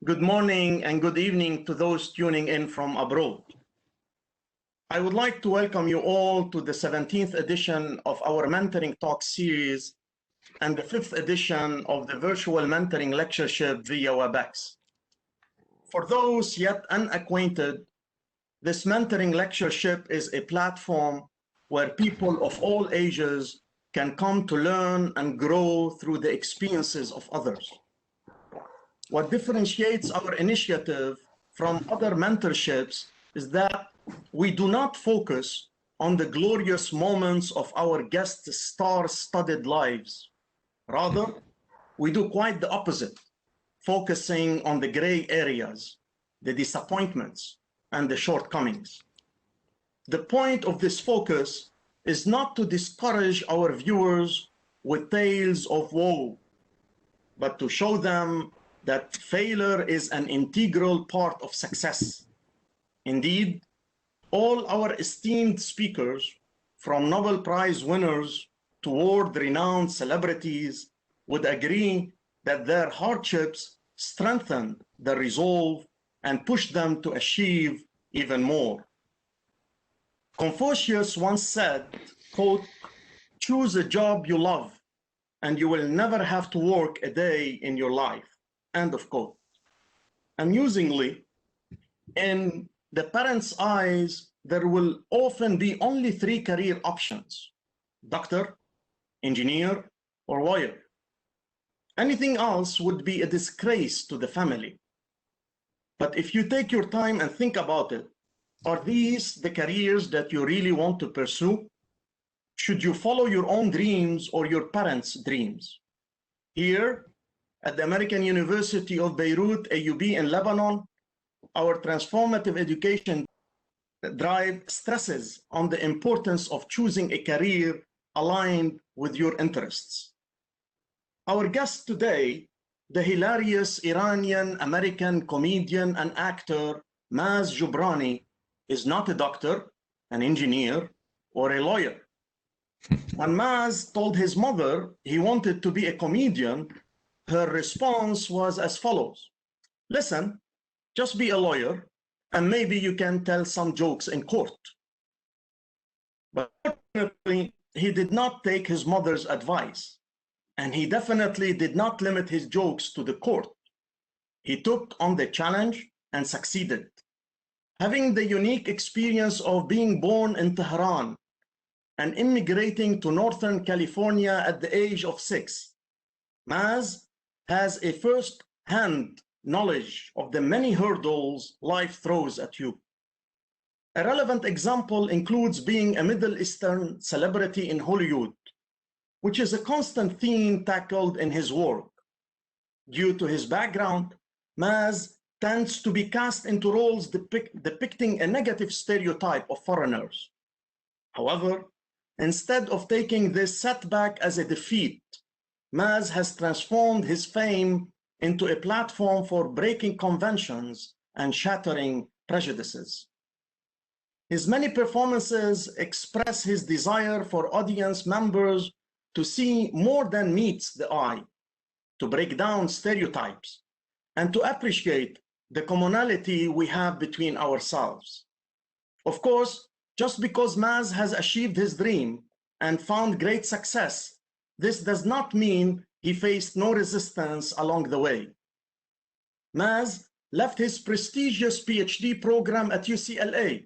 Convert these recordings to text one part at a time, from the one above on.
Good morning and good evening to those tuning in from abroad. I would like to welcome you all to the 17th edition of our Mentoring Talk series and the 5th edition of the virtual mentoring lectureship via WebEx. For those yet unacquainted, this mentoring lectureship is a platform where people of all ages can come to learn and grow through the experiences of others. What differentiates our initiative from other mentorships is that we do not focus on the glorious moments of our guests' star-studded lives. Rather, we do quite the opposite, focusing on the gray areas, the disappointments, and the shortcomings. The point of this focus is not to discourage our viewers with tales of woe, but to show them that failure is an integral part of success. Indeed, all our esteemed speakers, from Nobel Prize winners to world-renowned celebrities, would agree that their hardships strengthened their resolve and pushed them to achieve even more. Confucius once said, quote, "Choose a job you love, and you will never have to work a day in your life." End of quote. Amusingly, in the parents' eyes, there will often be only 3 career options: doctor, engineer, or lawyer. Anything else would be a disgrace to the family. But if you take your time and think about it, are these the careers that you really want to pursue? Should you follow your own dreams or your parents' dreams? Here, at the American University of Beirut, AUB in Lebanon, our transformative education drive stresses on the importance of choosing a career aligned with your interests. Our guest today, the hilarious Iranian American comedian and actor Maz Jobrani, is not a doctor, an engineer, or a lawyer. When Maz told his mother he wanted to be a comedian, her response was as follows: "Listen, just be a lawyer, and maybe you can tell some jokes in court." But fortunately, he did not take his mother's advice, and he definitely did not limit his jokes to the court. He took on the challenge and succeeded. Having the unique experience of being born in Tehran and immigrating to Northern California at the age of 6, Maz has a first-hand knowledge of the many hurdles life throws at you. A relevant example includes being a Middle Eastern celebrity in Hollywood, which is a constant theme tackled in his work. Due to his background, Maz tends to be cast into roles depicting a negative stereotype of foreigners. However, instead of taking this setback as a defeat, Maz has transformed his fame into a platform for breaking conventions and shattering prejudices. His many performances express his desire for audience members to see more than meets the eye, to break down stereotypes, and to appreciate the commonality we have between ourselves. Of course, just because Maz has achieved his dream and found great success, this does not mean he faced no resistance along the way. Maz left his prestigious PhD program at UCLA,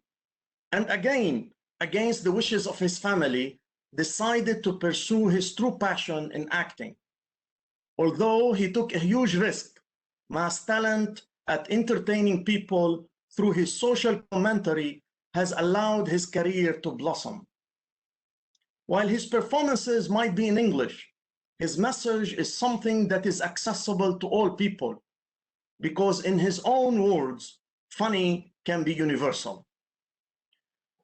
and again, against the wishes of his family, decided to pursue his true passion in acting. Although he took a huge risk, Maz's talent at entertaining people through his social commentary has allowed his career to blossom. While his performances might be in English, his message is something that is accessible to all people, because in his own words, funny can be universal.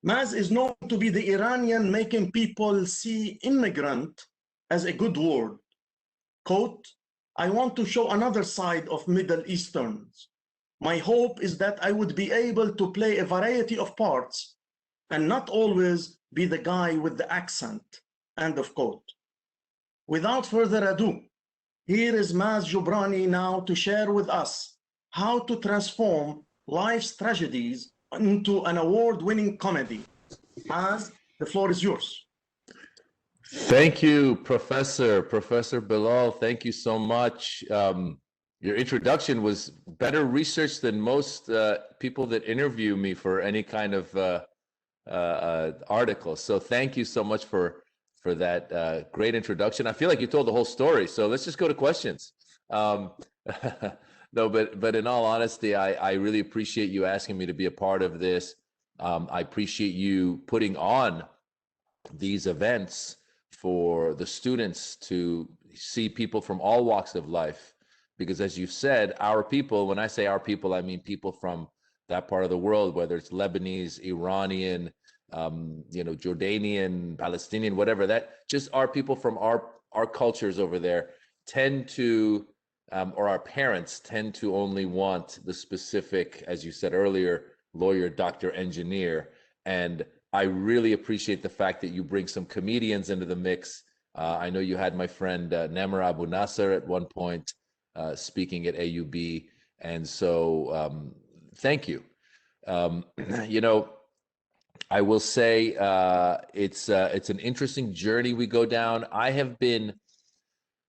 Maz is known to be the Iranian making people see immigrant as a good word. Quote, "I want to show another side of Middle Easterns. My hope is that I would be able to play a variety of parts and not always be the guy with the accent." End of quote. Without further ado, here is Maz Jobrani now to share with us how to transform life's tragedies into an award-winning comedy. Maz, the floor is yours. Thank you, Professor Bilal. Thank you so much. Your introduction was better researched than most people that interview me for any kind of article. So thank you so much for that great introduction. I feel like you told the whole story. So let's just go to questions. Um, no, but in all honesty, I really appreciate you asking me to be a part of this. I appreciate you putting on these events for the students to see people from all walks of life. Because as you've said, our people, when I say our people, I mean people from that part of the world, whether it's Lebanese, Iranian, Jordanian, Palestinian, whatever, that just our people from our cultures over there tend to, or our parents tend to only want the specific, as you said earlier, lawyer, doctor, engineer. And I really appreciate the fact that you bring some comedians into the mix. I know you had my friend Namar Abu Nasser at one point speaking at AUB. And so thank you. You know, I will say it's an interesting journey we go down.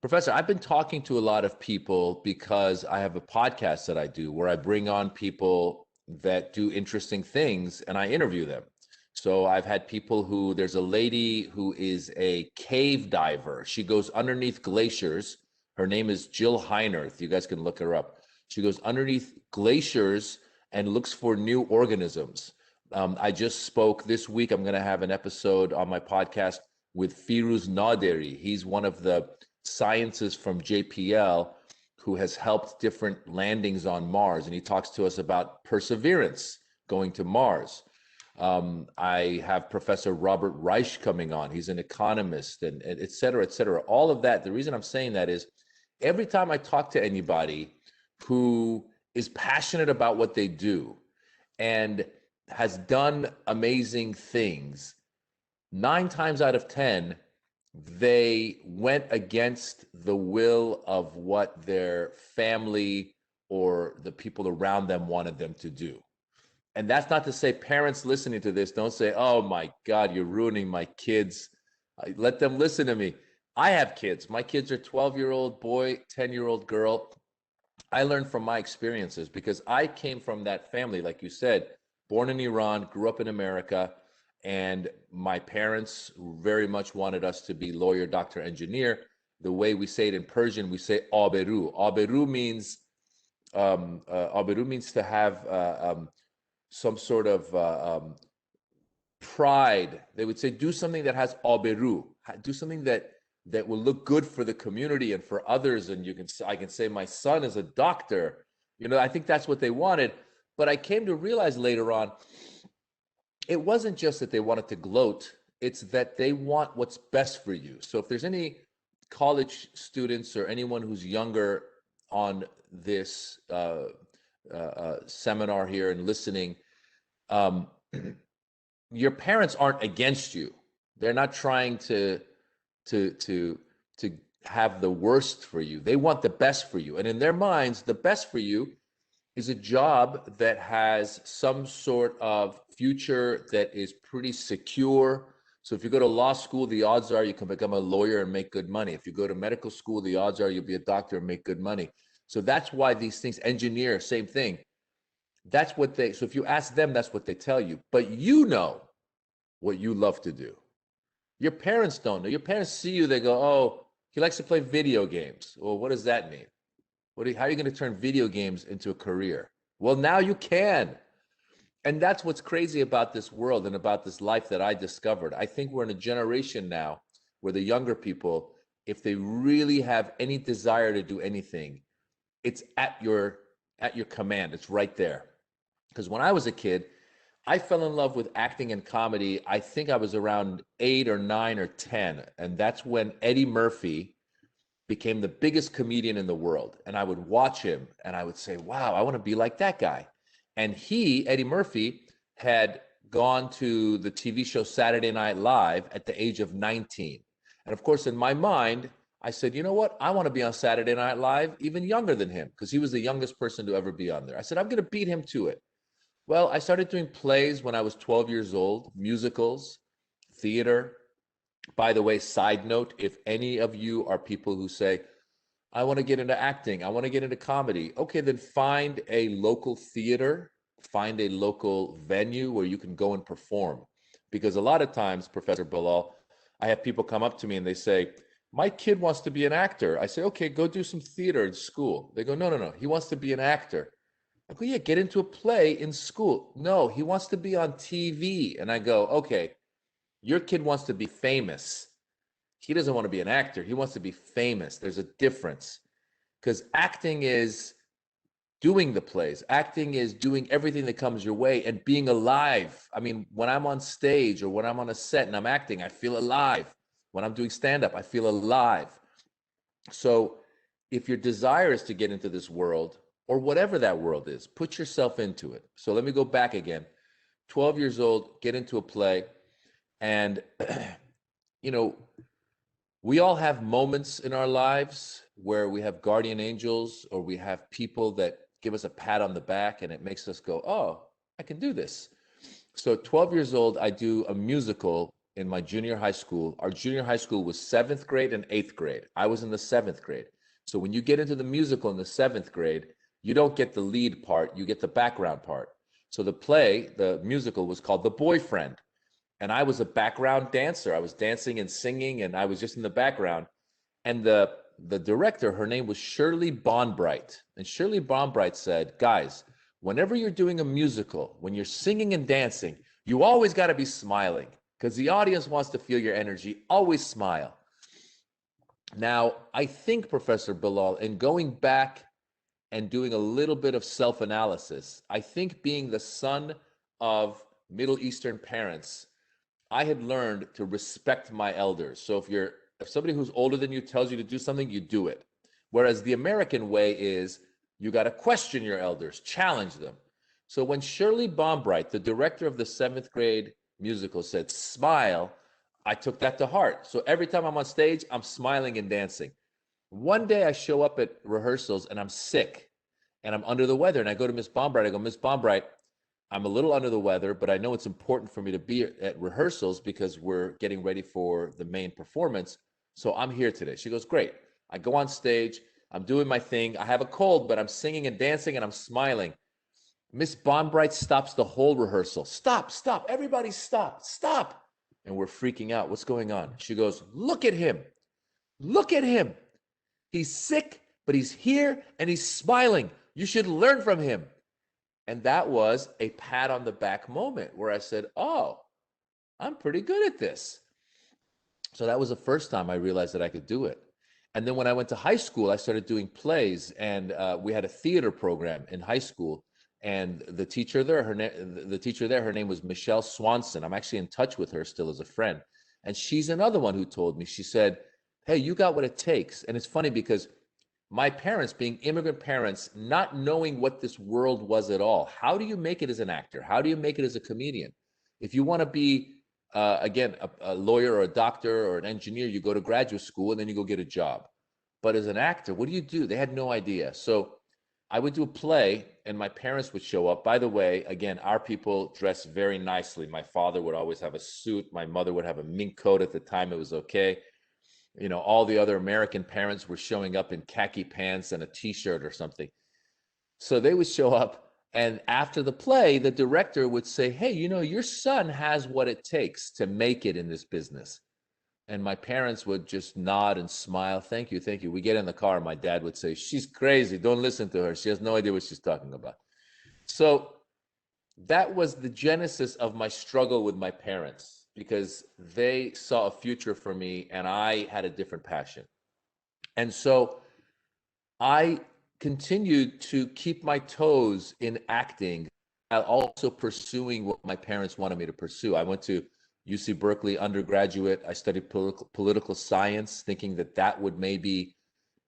Professor, I've been talking to a lot of people because I have a podcast that I do where I bring on people that do interesting things and I interview them. So I've had people there's a lady who is a cave diver. She goes underneath glaciers. Her name is Jill Heinerth. You guys can look her up. She goes underneath glaciers and looks for new organisms. I just spoke this week. I'm going to have an episode on my podcast with Firuz Naderi. He's one of the scientists from JPL who has helped different landings on Mars. And he talks to us about perseverance going to Mars. I have Professor Robert Reich coming on. He's an economist and et cetera, et cetera. All of that. The reason I'm saying that is every time I talk to anybody who is passionate about what they do and has done amazing things, 9 times out of 10, they went against the will of what their family or the people around them wanted them to do. And that's not to say parents listening to this don't say, oh my God, you're ruining my kids. Let them listen to me. I have kids. My kids are 12-year-old boy, 10-year-old girl. I learned from my experiences because I came from that family, like you said, born in Iran, grew up in America, and my parents very much wanted us to be lawyer, doctor, engineer. The way we say it in Persian, we say aberu. Aberu means to have some sort of pride. They would say, do something that has aberu, do something that will look good for the community and for others. And I can say my son is a doctor. I think that's what they wanted. But I came to realize later on, it wasn't just that they wanted to gloat, it's that they want what's best for you. So if there's any college students or anyone who's younger on this seminar here and listening, your parents aren't against you. They're not trying to have the worst for you. They want the best for you. And in their minds, the best for you is a job that has some sort of future that is pretty secure. So if you go to law school, the odds are you can become a lawyer and make good money. If you go to medical school, the odds are you'll be a doctor and make good money. So that's why these things, engineer, same thing. That's what so if you ask them, that's what they tell you. But you know what you love to do. Your parents don't know. Your parents see you, they go, oh, he likes to play video games. Well, what does that mean? How are you going to turn video games into a career? Well, now you can. And that's what's crazy about this world and about this life that I discovered. I think we're in a generation now where the younger people, if they really have any desire to do anything, it's at your command. It's right there. Because when I was a kid, I fell in love with acting and comedy. I think I was around 8 or 9 or 10. And that's when Eddie Murphy became the biggest comedian in the world. And I would watch him and I would say, wow, I want to be like that guy. And Eddie Murphy, had gone to the TV show Saturday Night Live at the age of 19. And of course, in my mind, I said, you know what? I want to be on Saturday Night Live, even younger than him, because he was the youngest person to ever be on there. I said, I'm going to beat him to it. Well, I started doing plays when I was 12 years old, musicals, theater. By the way, side note, if any of you are people who say, I want to get into acting, I want to get into comedy, okay, then find a local theater, find a local venue where you can go and perform. Because a lot of times, Professor Bilal, I have people come up to me and they say, my kid wants to be an actor. I say, okay, go do some theater in school. They go, no, no, no, he wants to be an actor. I go, yeah, get into a play in school. No, he wants to be on TV. And I go, okay, your kid wants to be famous. He doesn't want to be an actor. He wants to be famous. There's a difference, because acting is doing the plays. Acting is doing everything that comes your way and being alive. I mean, when I'm on stage or when I'm on a set and I'm acting, I feel alive. When I'm doing stand-up, I feel alive. So if your desire is to get into this world, or whatever that world is, put yourself into it. So let me go back again. 12 years old, get into a play. And, you know, we all have moments in our lives where we have guardian angels, or we have people that give us a pat on the back and it makes us go, oh, I can do this. So 12 years old, I do a musical in my junior high school. Our junior high school was 7th grade and 8th grade. I was in the 7th grade. So when you get into the musical in the 7th grade, you don't get the lead part, you get the background part. So the play, the musical, was called The Boyfriend. And I was a background dancer. I was dancing and singing, and I was just in the background. And the director, her name was Shirley Bonbright. And Shirley Bonbright said, guys, whenever you're doing a musical, when you're singing and dancing, you always got to be smiling, because the audience wants to feel your energy. Always smile. Now, I think, Professor Bilal, in going back and doing a little bit of self-analysis, I think being the son of Middle Eastern parents, I had learned to respect my elders. So if somebody who's older than you tells you to do something, you do it. Whereas the American way is you got to question your elders, challenge them. So when Shirley Bonbright, the director of the 7th grade musical, said, smile, I took that to heart. So every time I'm on stage, I'm smiling and dancing. One day I show up at rehearsals and I'm sick and I'm under the weather. And I go to Miss Bonbright. I go, Miss Bonbright, I'm a little under the weather, but I know it's important for me to be at rehearsals because we're getting ready for the main performance. So I'm here today. She goes, great. I go on stage. I'm doing my thing. I have a cold, but I'm singing and dancing and I'm smiling. Miss Bonbright stops the whole rehearsal. Stop, stop. Everybody stop, stop. And we're freaking out. What's going on? She goes, look at him. Look at him. He's sick, but he's here and he's smiling. You should learn from him. And that was a pat on the back moment where I said, oh, I'm pretty good at this. So that was the first time I realized that I could do it. And then when I went to high school, I started doing plays, and we had a theater program in high school. And the teacher there, her name was Michelle Swanson. I'm actually in touch with her still as a friend. And she's another one who told me, she said, hey, you got what it takes. And it's funny because my parents, being immigrant parents, not knowing what this world was at all. How do you make it as an actor? How do you make it as a comedian? If you want to be, again, a lawyer or a doctor or an engineer, you go to graduate school and then you go get a job. But as an actor, what do you do? They had no idea. So I would do a play and my parents would show up. By the way, again, our people dress very nicely. My father would always have a suit. My mother would have a mink coat. At the time, it was okay. You know, all the other American parents were showing up in khaki pants and a t-shirt or something. So they would show up, and after the play, the director would say, hey, you know, your son has what it takes to make it in this business. And my parents would just nod and smile. Thank you, thank you. We get in the car, and my dad would say, she's crazy. Don't listen to her. She has no idea what she's talking about. So that was the genesis of my struggle with my parents, because they saw a future for me and I had a different passion. And so I continued to keep my toes in acting while also pursuing what my parents wanted me to pursue. I went to UC Berkeley undergraduate. I studied political science, thinking that that would maybe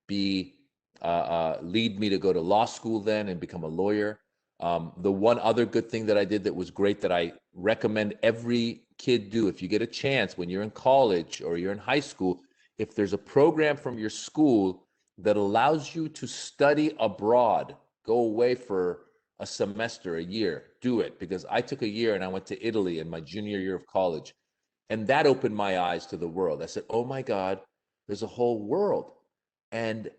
be lead me to go to law school then and become a lawyer. The one other good thing that I did that was great, that I recommend every kid do if you get a chance when you're in college or you're in high school, if there's a program from your school that allows you to study abroad, go away for a semester, a year, do it. Because I took a year and I went to Italy in my junior year of college. And that opened my eyes to the world. I said, oh my God, there's a whole world. And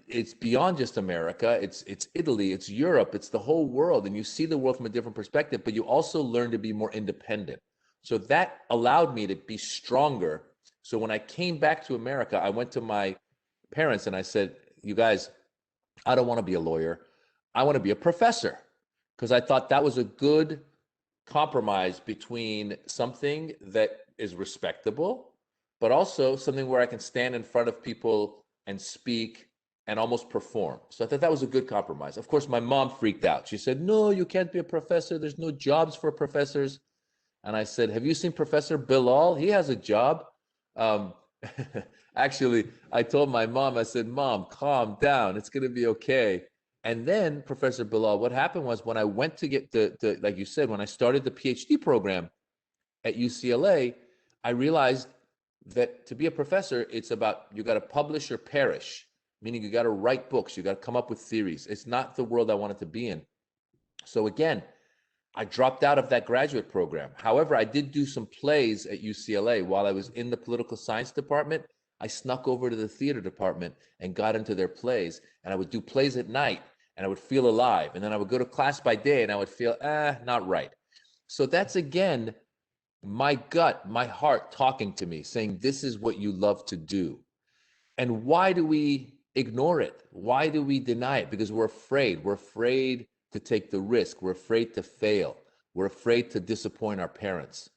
it's beyond just America. It's Italy, it's Europe, it's the whole world. And you see the world from a different perspective, but you also learn to be more independent. So that allowed me to be stronger. So when I came back to America, I went to my parents and I said, you guys, I don't want to be a lawyer. I want to be a professor, because I thought that was a good compromise between something that is respectable, but also something where I can stand in front of people and speak and almost perform. So I thought that was a good compromise. Of course, my mom freaked out. She said, no, you can't be a professor. There's no jobs for professors. And I said, have you seen Professor Bilal? He has a job. Um, Actually, I told my mom, I said, Mom, calm down. It's going to be okay. And then, Professor Bilal, what happened was when I went to get like you said, when I started the PhD program at UCLA, I realized that to be a professor, it's about, you got to publish or perish, meaning you got to write books, you got to come up with theories. It's not the world I wanted to be in. So again, I dropped out of that graduate program. However, I did do some plays at UCLA while I was in the political science department. I snuck over to the theater department and got into their plays. And I would do plays at night and I would feel alive. And then I would go to class by day and I would feel, not right. So that's, again, my gut, my heart talking to me, saying, this is what you love to do. And why do we ignore it? Why do we deny it? Because we're afraid. We're afraid to take the risk. We're afraid to fail. We're afraid to disappoint our parents.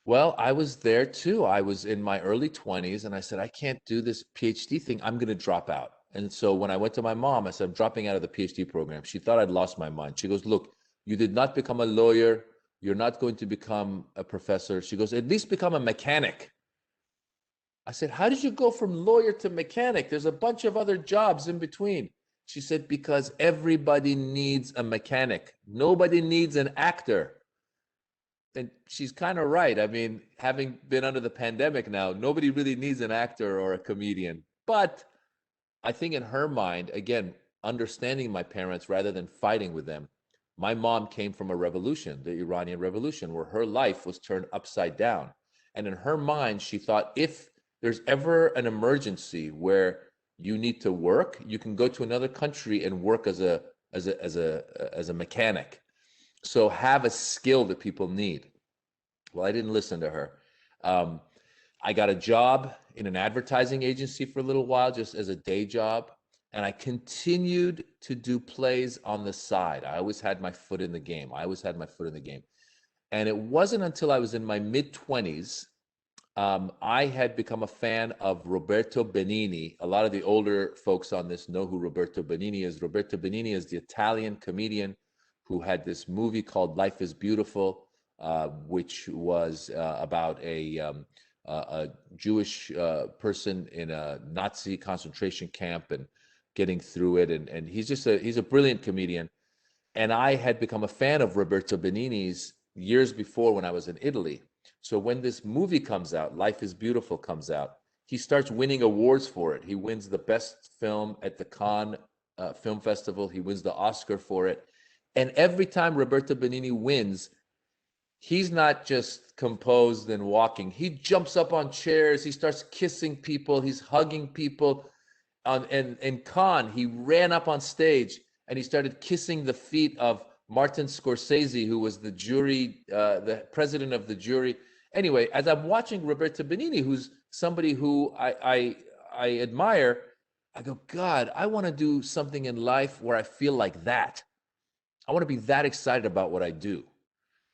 Well, I was there too. I was in my early 20s and I said, I can't do this PhD thing. I'm going to drop out. And so when I went to my mom, I said, I'm dropping out of the PhD program. She thought I'd lost my mind. She goes, look, you did not become a lawyer. You're not going to become a professor. She goes, at least become a mechanic. I said, how did you go from lawyer to mechanic? There's a bunch of other jobs in between. She said, because everybody needs a mechanic. Nobody needs an actor. And she's kind of right. I mean, having been under the pandemic now, nobody really needs an actor or a comedian. But I think in her mind, again, understanding my parents rather than fighting with them, my mom came from a revolution, the Iranian Revolution, where her life was turned upside down. And in her mind, she thought, if there's ever an emergency where you need to work, you can go to another country and work as a mechanic. So have a skill that people need. Well, I didn't listen to her. I got a job in an advertising agency for a little while, just as a day job. And I continued to do plays on the side. I always had my foot in the game. And it wasn't until I was in my mid-20s, I had become a fan of Roberto Benigni. A lot of the older folks on this know who Roberto Benigni is. Roberto Benigni is the Italian comedian who had this movie called Life is Beautiful, which was about a Jewish person in a Nazi concentration camp and getting through it. And he's a brilliant comedian. And I had become a fan of Roberto Benigni's years before when I was in Italy. So when this movie comes out, Life is Beautiful comes out, he starts winning awards for it. He wins the best film at the Cannes Film Festival. He wins the Oscar for it. And every time Roberto Benigni wins, he's not just composed and walking. He jumps up on chairs. He starts kissing people. He's hugging people. And in Cannes, he ran up on stage and he started kissing the feet of Martin Scorsese, who was the jury, the president of the jury. Anyway, as I'm watching Roberto Benigni, who's somebody who I admire, I go, God, I want to do something in life where I feel like that. I want to be that excited about what I do.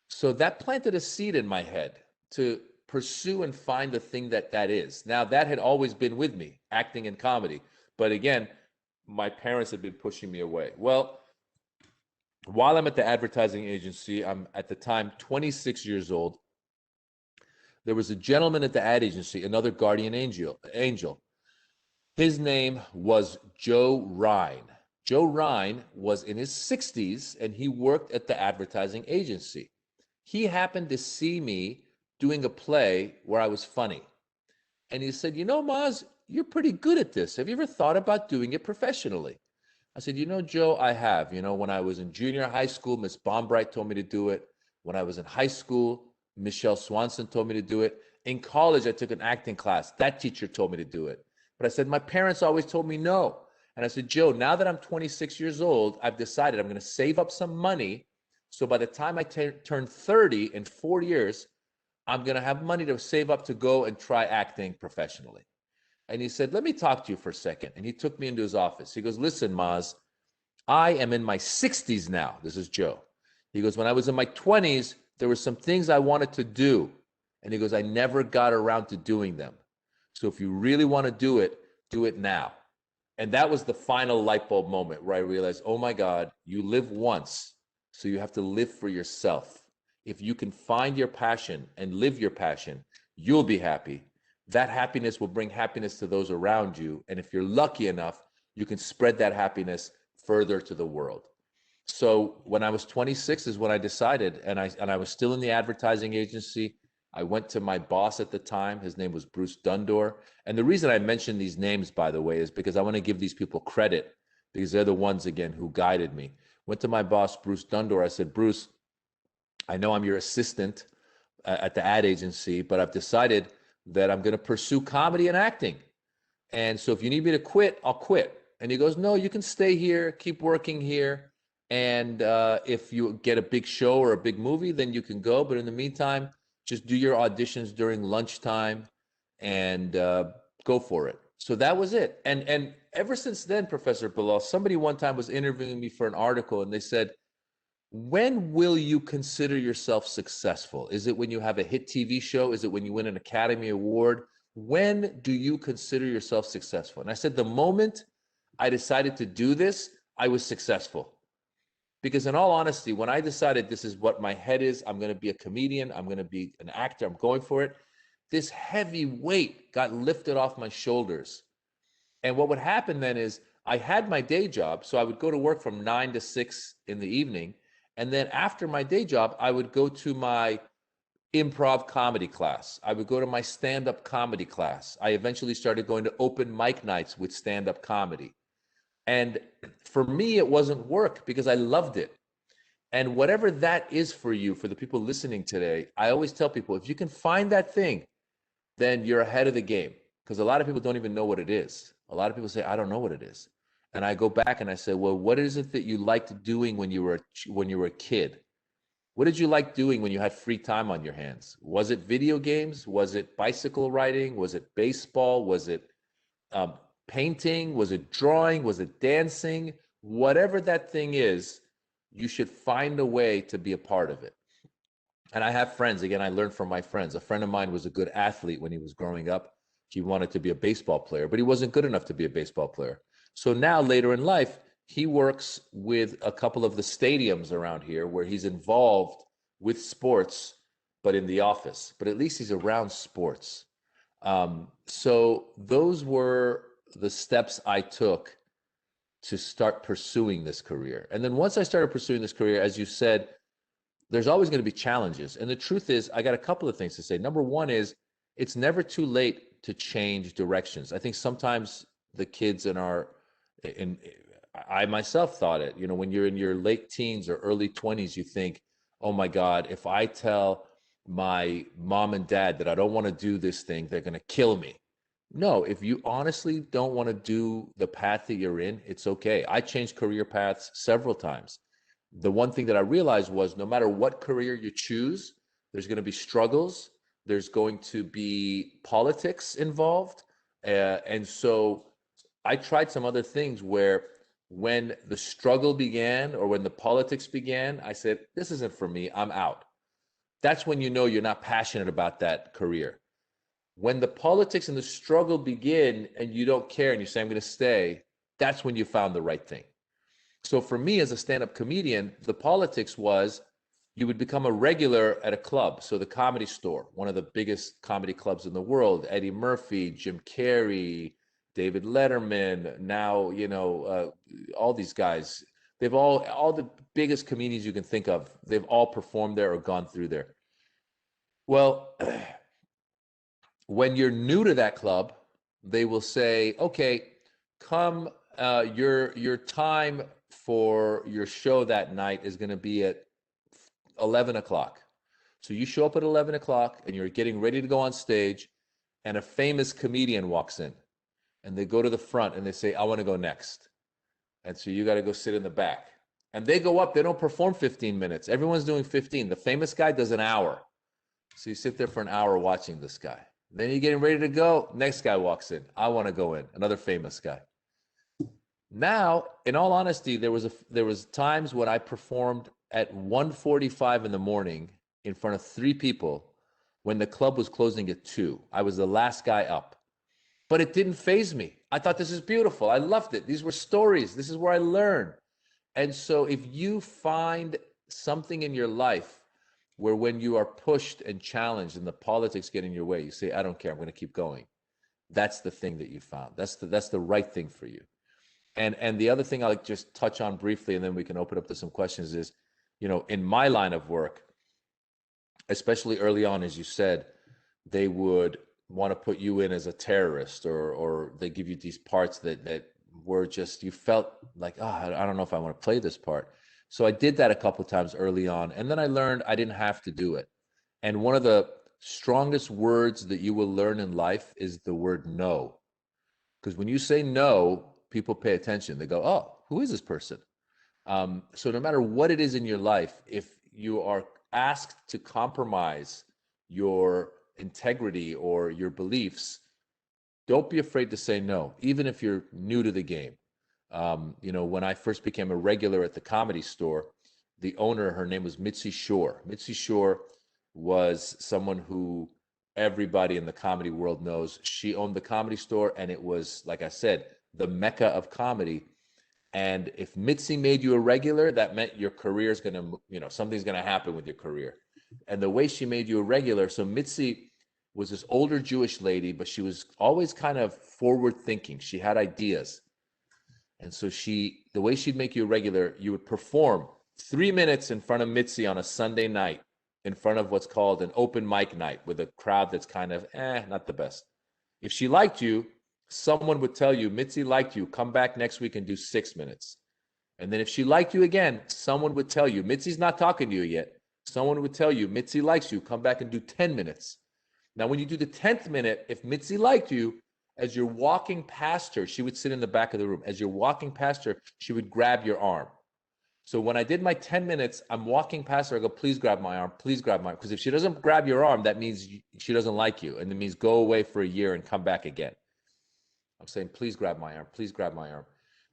So that planted a seed in my head to pursue and find the thing that is. Now, that had always been with me, acting and comedy. But again, my parents had been pushing me away. Well, while I'm at the advertising agency, I'm at the time 26 years old. There was a gentleman at the ad agency, another guardian angel. His name was Joe Rhine. Joe Rhine was in his 60s and he worked at the advertising agency. He happened to see me doing a play where I was funny. And he said, Maz, you're pretty good at this. Have you ever thought about doing it professionally? I said, Joe, I have. When I was in junior high school, Miss Bombright told me to do it. When I was in high school, Michelle Swanson told me to do it. In college, I took an acting class. That teacher told me to do it. But I said, my parents always told me no. And I said, Joe, now that I'm 26 years old, I've decided I'm going to save up some money. So by the time I turn 30 in 4 years, I'm going to have money to save up to go and try acting professionally. And he said, let me talk to you for a second. And he took me into his office. He goes, listen, Maz, I am in my 60s now. This is Joe. He goes, when I was in my 20s, there were some things I wanted to do. And he goes, I never got around to doing them. So if you really want to do it now. And that was the final light bulb moment where I realized, oh my God, you live once. So you have to live for yourself. If you can find your passion and live your passion, you'll be happy. That happiness will bring happiness to those around you. And if you're lucky enough, you can spread that happiness further to the world. So when I was 26 is when I decided, and I was still in the advertising agency. I went to my boss at the time. His name was Bruce Dundor. And the reason I mention these names, by the way, is because I want to give these people credit, because they're the ones, again, who guided me. Went to my boss, Bruce Dundor. I said, Bruce, I know I'm your assistant at the ad agency, but I've decided that I'm going to pursue comedy and acting. And so if you need me to quit, I'll quit. And he goes, no, you can stay here, keep working here. And if you get a big show or a big movie, then you can go. But in the meantime, just do your auditions during lunchtime and go for it. So that was it. And ever since then, Professor Bilal, somebody one time was interviewing me for an article, and they said, when will you consider yourself successful? Is it when you have a hit TV show? Is it when you win an Academy Award? When do you consider yourself successful? And I said, the moment I decided to do this, I was successful. Because in all honesty, when I decided this is what my head is, I'm going to be a comedian, I'm going to be an actor, I'm going for it, this heavy weight got lifted off my shoulders. And what would happen then is I had my day job, so I would go to work from 9 to 6 in the evening. And then after my day job, I would go to my improv comedy class. I would go to my stand-up comedy class. I eventually started going to open mic nights with stand-up comedy. And for me, it wasn't work because I loved it. And whatever that is for you, for the people listening today, I always tell people, if you can find that thing, then you're ahead of the game. Because a lot of people don't even know what it is. A lot of people say, I don't know what it is. And I go back and I say, well, what is it that you liked doing when you were a kid? What did you like doing when you had free time on your hands? Was it video games? Was it bicycle riding? Was it baseball? Was it painting? Was it drawing? Was it dancing? Whatever that thing is, you should find a way to be a part of it. And I have friends, again, I learned from my friends. A friend of mine was a good athlete when he was growing up. He wanted to be a baseball player, but he wasn't good enough to be a baseball player. So now later in life, he works with a couple of the stadiums around here where he's involved with sports, but in the office. But at least he's around sports. So those were the steps I took to start pursuing this career. And then once I started pursuing this career, as you said, there's always going to be challenges. And the truth is, I got a couple of things to say. Number one is, it's never too late to change directions. I think sometimes the kids I myself thought it, when you're in your late teens or early 20s, you think, oh my God, if I tell my mom and dad that I don't want to do this thing, they're going to kill me. No, if you honestly don't want to do the path that you're in, it's okay. I changed career paths several times. The one thing that I realized was no matter what career you choose, there's going to be struggles. There's going to be politics involved. And so I tried some other things where when the struggle began or when the politics began, I said, this isn't for me. I'm out. That's when you know you're not passionate about that career. When the politics and the struggle begin and you don't care and you say, I'm going to stay, that's when you found the right thing. So for me as a stand-up comedian, the politics was you would become a regular at a club. So the Comedy Store, one of the biggest comedy clubs in the world, Eddie Murphy, Jim Carrey, David Letterman, now, all these guys, they've all the biggest comedians you can think of, they've all performed there or gone through there. Well, when you're new to that club, they will say, okay, come, your time for your show that night is going to be at 11 o'clock. So you show up at 11 o'clock and you're getting ready to go on stage, and a famous comedian walks in, and they go to the front and they say, I want to go next. And so you got to go sit in the back. And they go up, they don't perform 15 minutes. Everyone's doing 15. The famous guy does an hour. So you sit there for an hour watching this guy. Then you're getting ready to go. Next guy walks in. I want to go in. Another famous guy. Now, in all honesty, there was times when I performed at 1:45 in the morning in front of 3 people when the club was closing at 2. I was the last guy up. But it didn't faze me. I thought, this is beautiful. I loved it. These were stories. This is where I learned. And so if you find something in your life where when you are pushed and challenged and the politics get in your way, you say, I don't care, I'm going to keep going. That's the thing that you found. That's the right thing for you. And the other thing I'll just touch on briefly, and then we can open up to some questions, is, in my line of work, especially early on, as you said, they would want to put you in as a terrorist, or they give you these parts that were just, you felt like, I don't know if I want to play this part. So I did that a couple of times early on, and then I learned I didn't have to do it. And one of the strongest words that you will learn in life is the word no. Because when you say no, people pay attention. They go, oh, who is this person? So no matter what it is in your life, if you are asked to compromise your integrity or your beliefs, don't be afraid to say no, even if you're new to the game. When I first became a regular at the Comedy Store, the owner, her name was Mitzi Shore. Mitzi Shore was someone who everybody in the comedy world knows. She owned the Comedy Store, and it was, like I said, the mecca of comedy. And if Mitzi made you a regular, that meant your career is going to, something's going to happen with your career. And the way she made you a regular, so Mitzi was this older Jewish lady, but she was always kind of forward thinking. She had ideas. And so the way she'd make you a regular, you would perform 3 minutes in front of Mitzi on a Sunday night, in front of what's called an open mic night, with a crowd that's kind of, not the best. If she liked you, someone would tell you, Mitzi liked you, come back next week and do 6 minutes. And then if she liked you again, someone would tell you, Mitzi's not talking to you yet. Someone would tell you, Mitzi likes you, come back and do 10 minutes. Now, when you do the 10th minute, if Mitzi liked you, as you're walking past her, she would sit in the back of the room. As you're walking past her, she would grab your arm. So when I did my 10 minutes, I'm walking past her. I go, please grab my arm. Please grab my arm. Because if she doesn't grab your arm, that means she doesn't like you. And it means go away for a year and come back again. I'm saying, please grab my arm. Please grab my arm.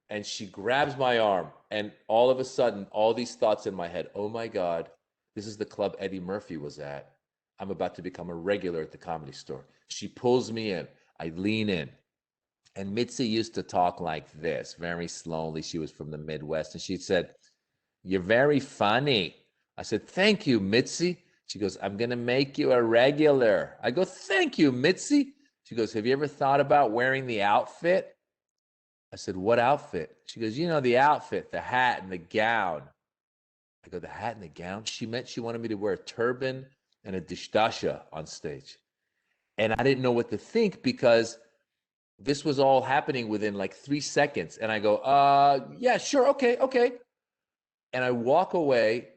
And she grabs my arm. And all of a sudden, all these thoughts in my head. Oh, my God, this is the club Eddie Murphy was at. I'm about to become a regular at the Comedy Store. She pulls me in. I lean in. And Mitzi used to talk like this, very slowly. She was from the Midwest. And she said, you're very funny. I said, thank you, Mitzi. She goes, I'm going to make you a regular. I go, thank you, Mitzi. She goes, have you ever thought about wearing the outfit? I said, what outfit? She goes, the outfit, the hat and the gown. I go, the hat and the gown? She meant she wanted me to wear a turban and a dishdasha on stage. And I didn't know what to think, because this was all happening within like 3 seconds. And I go, yeah, sure. Okay. And I walk away,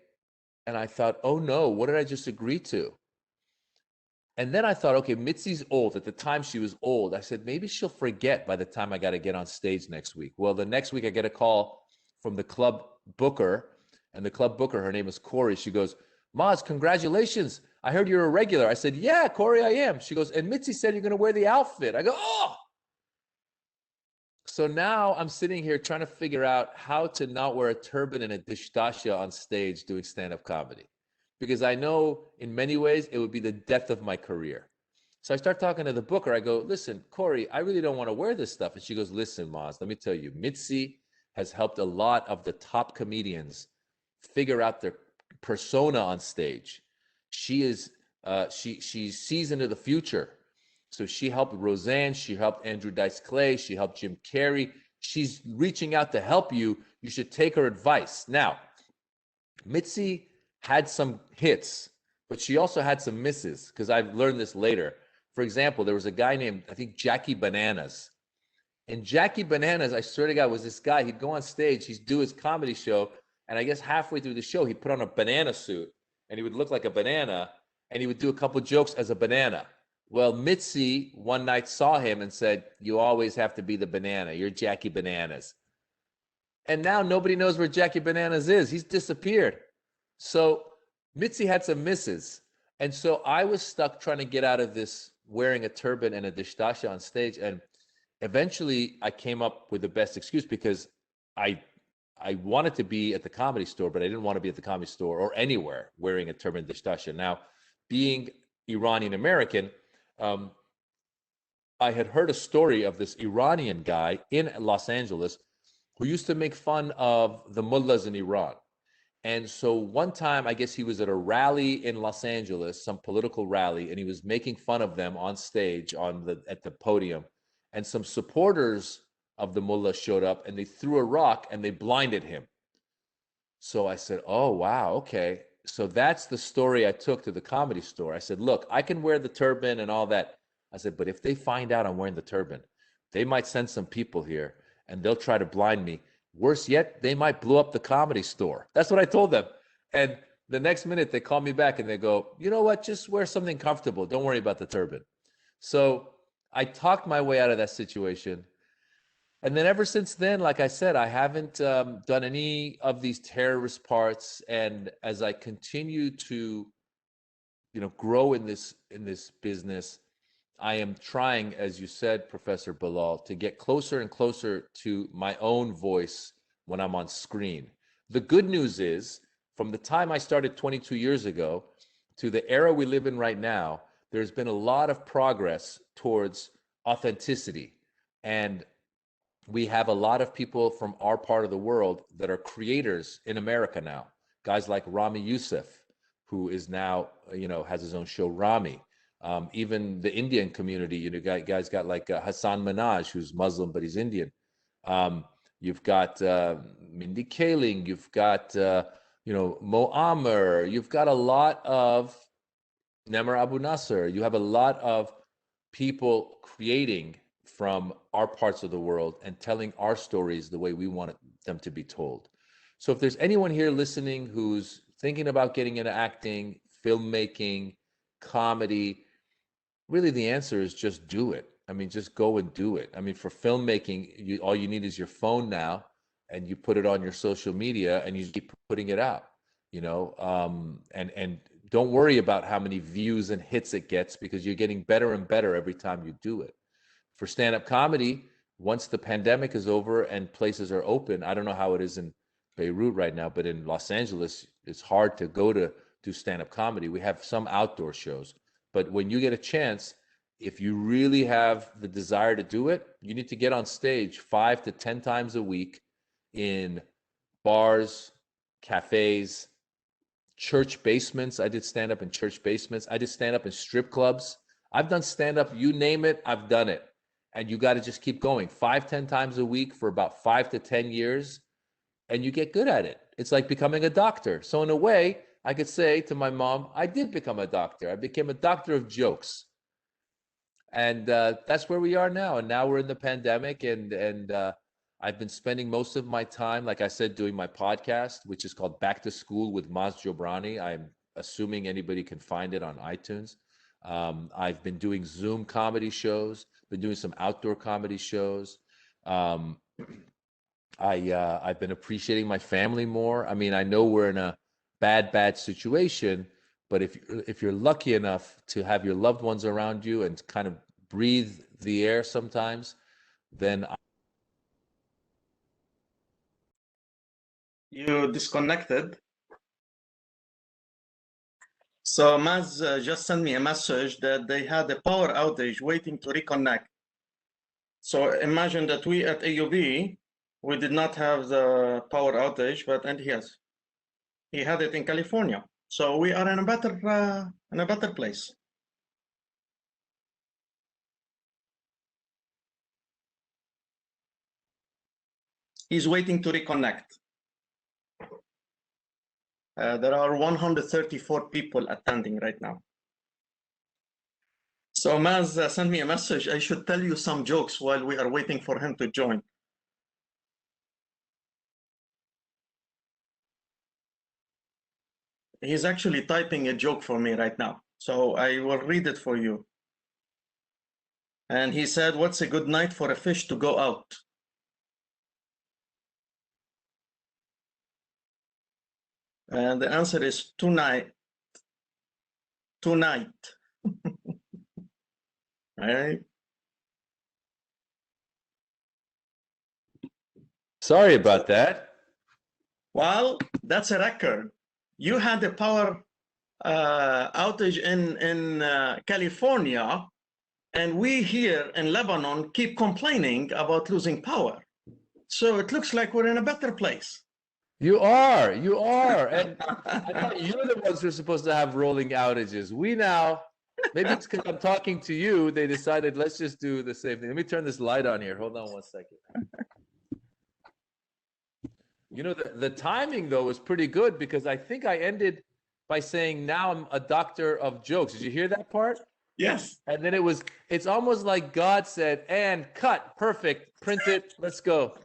and I thought, oh no, what did I just agree to? And then I thought, okay, Mitzi's old. At the time, she was old. I said, maybe she'll forget by the time I got to get on stage next week. Well, the next week I get a call from the club booker, and the club booker, her name is Corey. She goes, Maz, congratulations. I heard you're a regular. I said, yeah, Corey, I am. She goes, and Mitzi said you're going to wear the outfit. I go, oh. So now I'm sitting here trying to figure out how to not wear a turban and a dishdasha on stage doing stand-up comedy, because I know in many ways it would be the death of my career. So I start talking to the booker. I go, listen, Corey, I really don't want to wear this stuff. And she goes, listen, Maz, let me tell you, Mitzi has helped a lot of the top comedians figure out their persona on stage. She sees into the future. So she helped Roseanne, she helped Andrew Dice Clay, she helped Jim Carrey. She's reaching out to help you. You should take her advice. Now, Mitzi had some hits, but she also had some misses, because I've learned this later For example, there was a guy named, I think, Jackie Bananas. And Jackie Bananas, I swear to God, was this guy. He'd go on stage, he'd do his comedy show, and I guess halfway through the show, he'd put on a banana suit, and he would look like a banana, and he would do a couple jokes as a banana. Well, Mitzi one night saw him and said, "You always have to be the banana. You're Jackie Bananas." And now nobody knows where Jackie Bananas is. He's disappeared. So Mitzi had some misses. And so I was stuck trying to get out of this wearing a turban and a dishtasha on stage. And eventually I came up with the best excuse because I wanted to be at the Comedy Store, but I didn't want to be at the Comedy Store or anywhere wearing a turban and dishtasha. Now, being Iranian American, I had heard a story of this Iranian guy in Los Angeles who used to make fun of the mullahs in Iran. And so one time, I guess he was at a rally in Los Angeles, some political rally, and he was making fun of them on stage at the podium. And some supporters of the mullah showed up and they threw a rock and they blinded him. So I said, "Oh, wow, okay." So that's the story I took to the Comedy Store. I said, "Look, I can wear the turban and all that." I said, "But if they find out I'm wearing the turban, they might send some people here and they'll try to blind me. Worse yet, they might blow up the Comedy Store." That's what I told them. And the next minute they call me back and they go, "You know what? Just wear something comfortable. Don't worry about the turban." So I talked my way out of that situation. And then ever since then, like I said, I haven't done any of these terrorist parts. And as I continue to, grow in this business, I am trying, as you said, Professor Bilal, to get closer and closer to my own voice when I'm on screen. The good news is, from the time I started 22 years ago to the era we live in right now, there's been a lot of progress towards authenticity. And we have a lot of people from our part of the world that are creators in America now. Guys like Rami Youssef, who is now, has his own show, Rami. Even the Indian community, guys got like Hassan Minhaj, who's Muslim, but he's Indian. You've got Mindy Kaling, you've got, Mo Amer, you've got a lot of Nemr Abu Nasser. You have a lot of people creating from our parts of the world and telling our stories the way we want them to be told. So if there's anyone here listening who's thinking about getting into acting, filmmaking, comedy, really the answer is just do it. I mean, just go and do it. I mean, for filmmaking, all you need is your phone now, and you put it on your social media and you keep putting it out, and don't worry about how many views and hits it gets, because you're getting better and better every time you do it. For stand-up comedy, once the pandemic is over and places are open, I don't know how it is in Beirut right now, but in Los Angeles, it's hard to go to do stand-up comedy. We have some outdoor shows, but when you get a chance, if you really have the desire to do it, you need to get on stage 5 to 10 times a week in bars, cafes, church basements. I did stand-up in church basements. I did stand-up in strip clubs. I've done stand-up, you name it, I've done it. And you got to just keep going 5-10 times a week for about 5 to 10 years, and you get good at it. It's like becoming a doctor. So in a way, I could say to my mom, I did become a doctor. I became a doctor of jokes. And that's where we are now. And now we're in the pandemic, and I've been spending most of my time, like I said, doing my podcast, which is called Back to School with Maz Jobrani. I'm assuming anybody can find it on iTunes. I've been doing Zoom comedy shows, been doing some outdoor comedy shows. I've been appreciating my family more. I mean, I know we're in a bad situation, but if you're lucky enough to have your loved ones around you and kind of breathe the air sometimes, then You disconnected. So Maz just sent me a message that they had a power outage waiting to reconnect. So imagine that we at AUB, we did not have the power outage, and he had it in California. So we are in a better place. He's waiting to reconnect. There are 134 people attending right now. So Maz sent me a message. I should tell you some jokes while we are waiting for him to join. He's actually typing a joke for me right now. So I will read it for you. And he said, what's a good night for a fish to go out? And the answer is tonight. Tonight. All right. Sorry about that. Well, that's a record. You had a power outage in California, and we here in Lebanon keep complaining about losing power. So it looks like we're in a better place. You are. And I thought you're the ones who are supposed to have rolling outages. We now, maybe it's because I'm talking to you, they decided let's just do the same thing. Let me turn this light on here. Hold on one second. You know, the timing though was pretty good because I think I ended by saying now I'm a doctor of jokes. Did you hear that part? Yes. And then it's almost like God said, and cut, perfect, print it, let's go.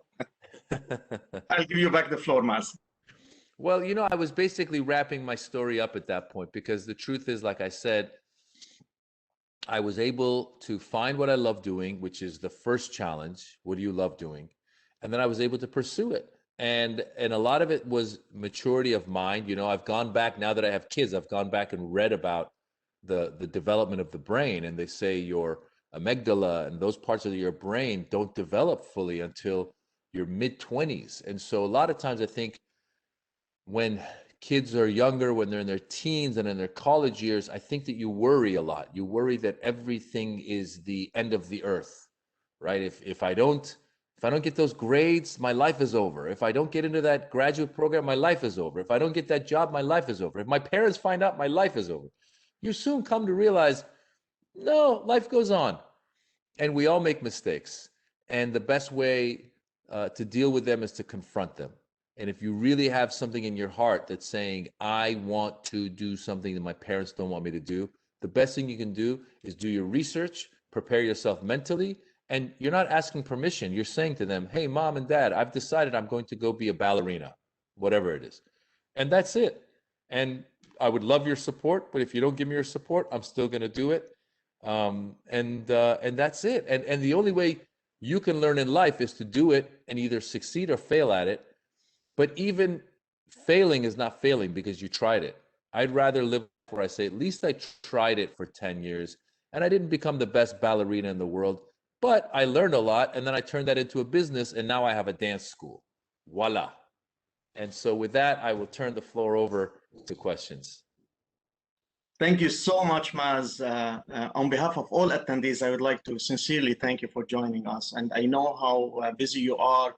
I'll give you back the floor, Maz. Well, you know, I was basically wrapping my story up at that point because the truth is, like I said, I was able to find what I love doing, which is the first challenge. What do you love doing? And then I was able to pursue it. And a lot of it was maturity of mind. You know, I've gone back now that I have kids, I've gone back and read about the development of the brain. And they say your amygdala and those parts of your brain don't develop fully until your mid-20s. And so a lot of times I think when kids are younger, when they're in their teens and in their college years, I think that you worry a lot. You worry that everything is the end of the earth, right? If I don't get those grades, my life is over. If I don't get into that graduate program, my life is over. If I don't get that job, my life is over. If my parents find out, my life is over. You soon come to realize, no, life goes on. And we all make mistakes. And the best way to deal with them is to confront them. And if you really have something in your heart that's saying, I want to do something that my parents don't want me to do, the best thing you can do is do your research, prepare yourself mentally, and you're not asking permission. You're saying to them, hey, mom and dad, I've decided I'm going to go be a ballerina, whatever it is. And that's it. And I would love your support, but if you don't give me your support, I'm still going to do it. And that's it. And the only way you can learn in life is to do it and either succeed or fail at it. But even failing is not failing because you tried it. I'd rather live where I say, at least I tried it for 10 years and I didn't become the best ballerina in the world, but I learned a lot and then I turned that into a business and now I have a dance school. Voila. And so with that, I will turn the floor over to questions. Thank you so much, Maz. On behalf of all attendees, I would like to sincerely thank you for joining us. And I know how busy you are.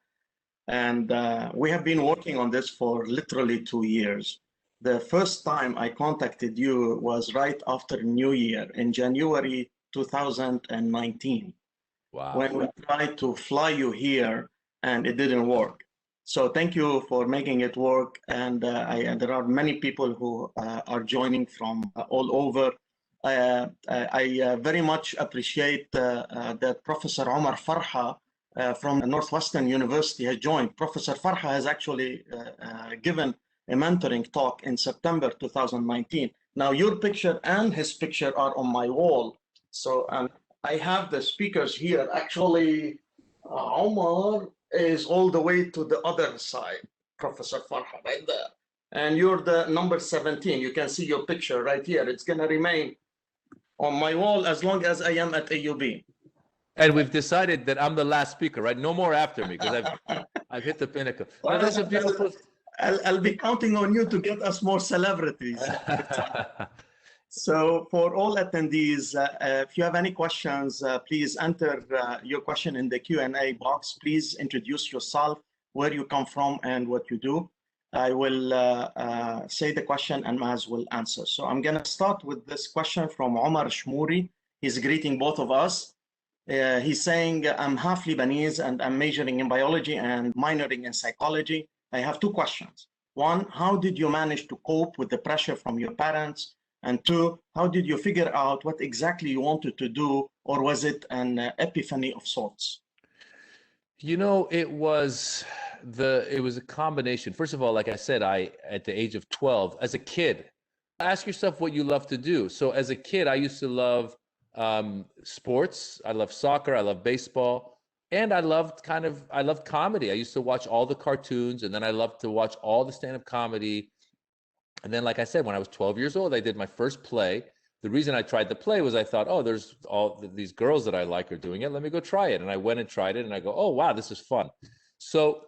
And we have been working on this for literally 2 years. The first time I contacted you was right after New Year in January 2019. Wow. When we tried to fly you here and it didn't work. So thank you for making it work. And there are many people who are joining from all over. I very much appreciate that Professor Omar Farha from Northwestern University has joined. Professor Farha has actually given a mentoring talk in September 2019. Now your picture and his picture are on my wall. So I have the speakers here. Actually, Omar is all the way to the other side, Professor Farha, right there. And you're the number 17. You can see your picture right here. It's going to remain on my wall as long as I am at AUB. And we've decided that I'm the last speaker, right? No more after me because I've hit the pinnacle. Well, that's a beautiful. I'll be counting on you to get us more celebrities. So for all attendees, if you have any questions, please enter your question in the Q&A box. Please introduce yourself, where you come from, and what you do. I will say the question and Maz will answer. So I'm going to start with this question from Omar Shmouri. He's greeting both of us. He's saying, I'm half Lebanese and I'm majoring in biology and minoring in psychology. I have two questions. One, how did you manage to cope with the pressure from your parents And two, how did you figure out what exactly you wanted to do, or was it an epiphany of sorts? You know, it was a combination. First of all, like I said, I at the age of 12, as a kid, ask yourself what you love to do. So as a kid, I used to love sports. I love soccer. I love baseball. And I loved comedy. I used to watch all the cartoons, and then I loved to watch all the stand-up comedy. And then, like I said, when I was 12 years old, I did my first play. The reason I tried the play was I thought, oh, there's all these girls that I like are doing it. Let me go try it. And I went and tried it, and I go, oh, wow, this is fun. So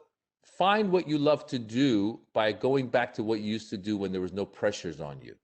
find what you love to do by going back to what you used to do when there was no pressures on you.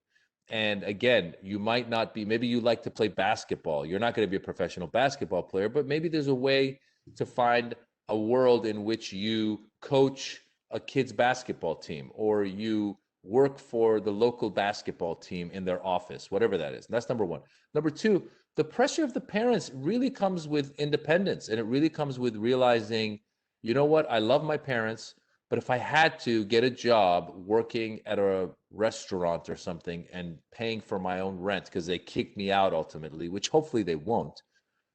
And again, you might not be, maybe you like to play basketball. You're not going to be a professional basketball player, but maybe there's a way to find a world in which you coach a kid's basketball team, or you work for the local basketball team in their office, whatever that is. And that's number one. Number two, the pressure of the parents really comes with independence, and it really comes with realizing, you know what, I love my parents, but if I had to get a job working at a restaurant or something and paying for my own rent because they kicked me out ultimately, which hopefully they won't,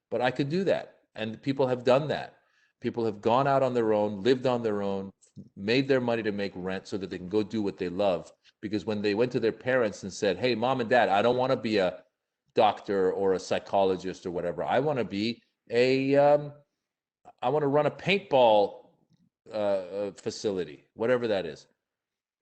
but I could do that. And people have done that. People have gone out on their own, lived on their own, made their money to make rent so that they can go do what they love. Because when they went to their parents and said, hey, mom and dad, I don't want to be a doctor or a psychologist or whatever. I want to be I want to run a paintball facility, whatever that is.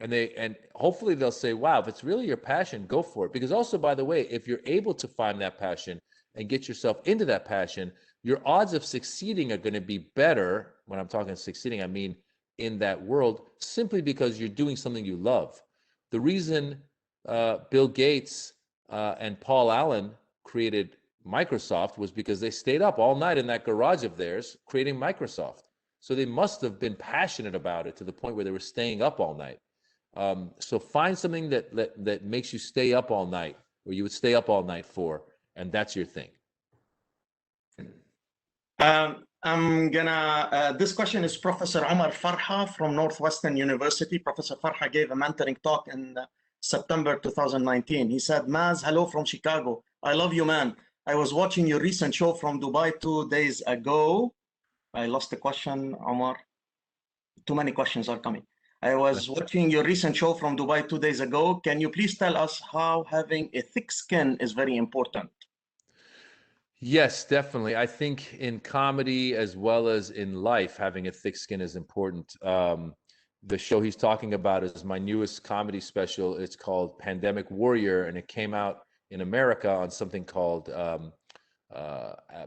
And hopefully they'll say, wow, if it's really your passion, go for it. Because also, by the way, if you're able to find that passion and get yourself into that passion, your odds of succeeding are going to be better. When I'm talking succeeding, I mean in that world, simply because you're doing something you love. The reason Bill Gates and Paul Allen created Microsoft was because they stayed up all night in that garage of theirs creating Microsoft. So they must have been passionate about it to the point where they were staying up all night. So find something that makes you stay up all night, or you would stay up all night for, and that's your thing. This question is Professor Omar Farha from Northwestern University. Professor Farha gave a mentoring talk in September 2019. He said, Maz, hello from Chicago. I love you, man. I was watching your recent show from Dubai 2 days ago. I lost the question, Omar. Too many questions are coming. I was watching your recent show from Dubai 2 days ago. Can you please tell us how having a thick skin is very important? Yes, definitely. I think in comedy as well as in life, having a thick skin is important. The show he's talking about is my newest comedy special. It's called Pandemic Warrior, and it came out in America on something called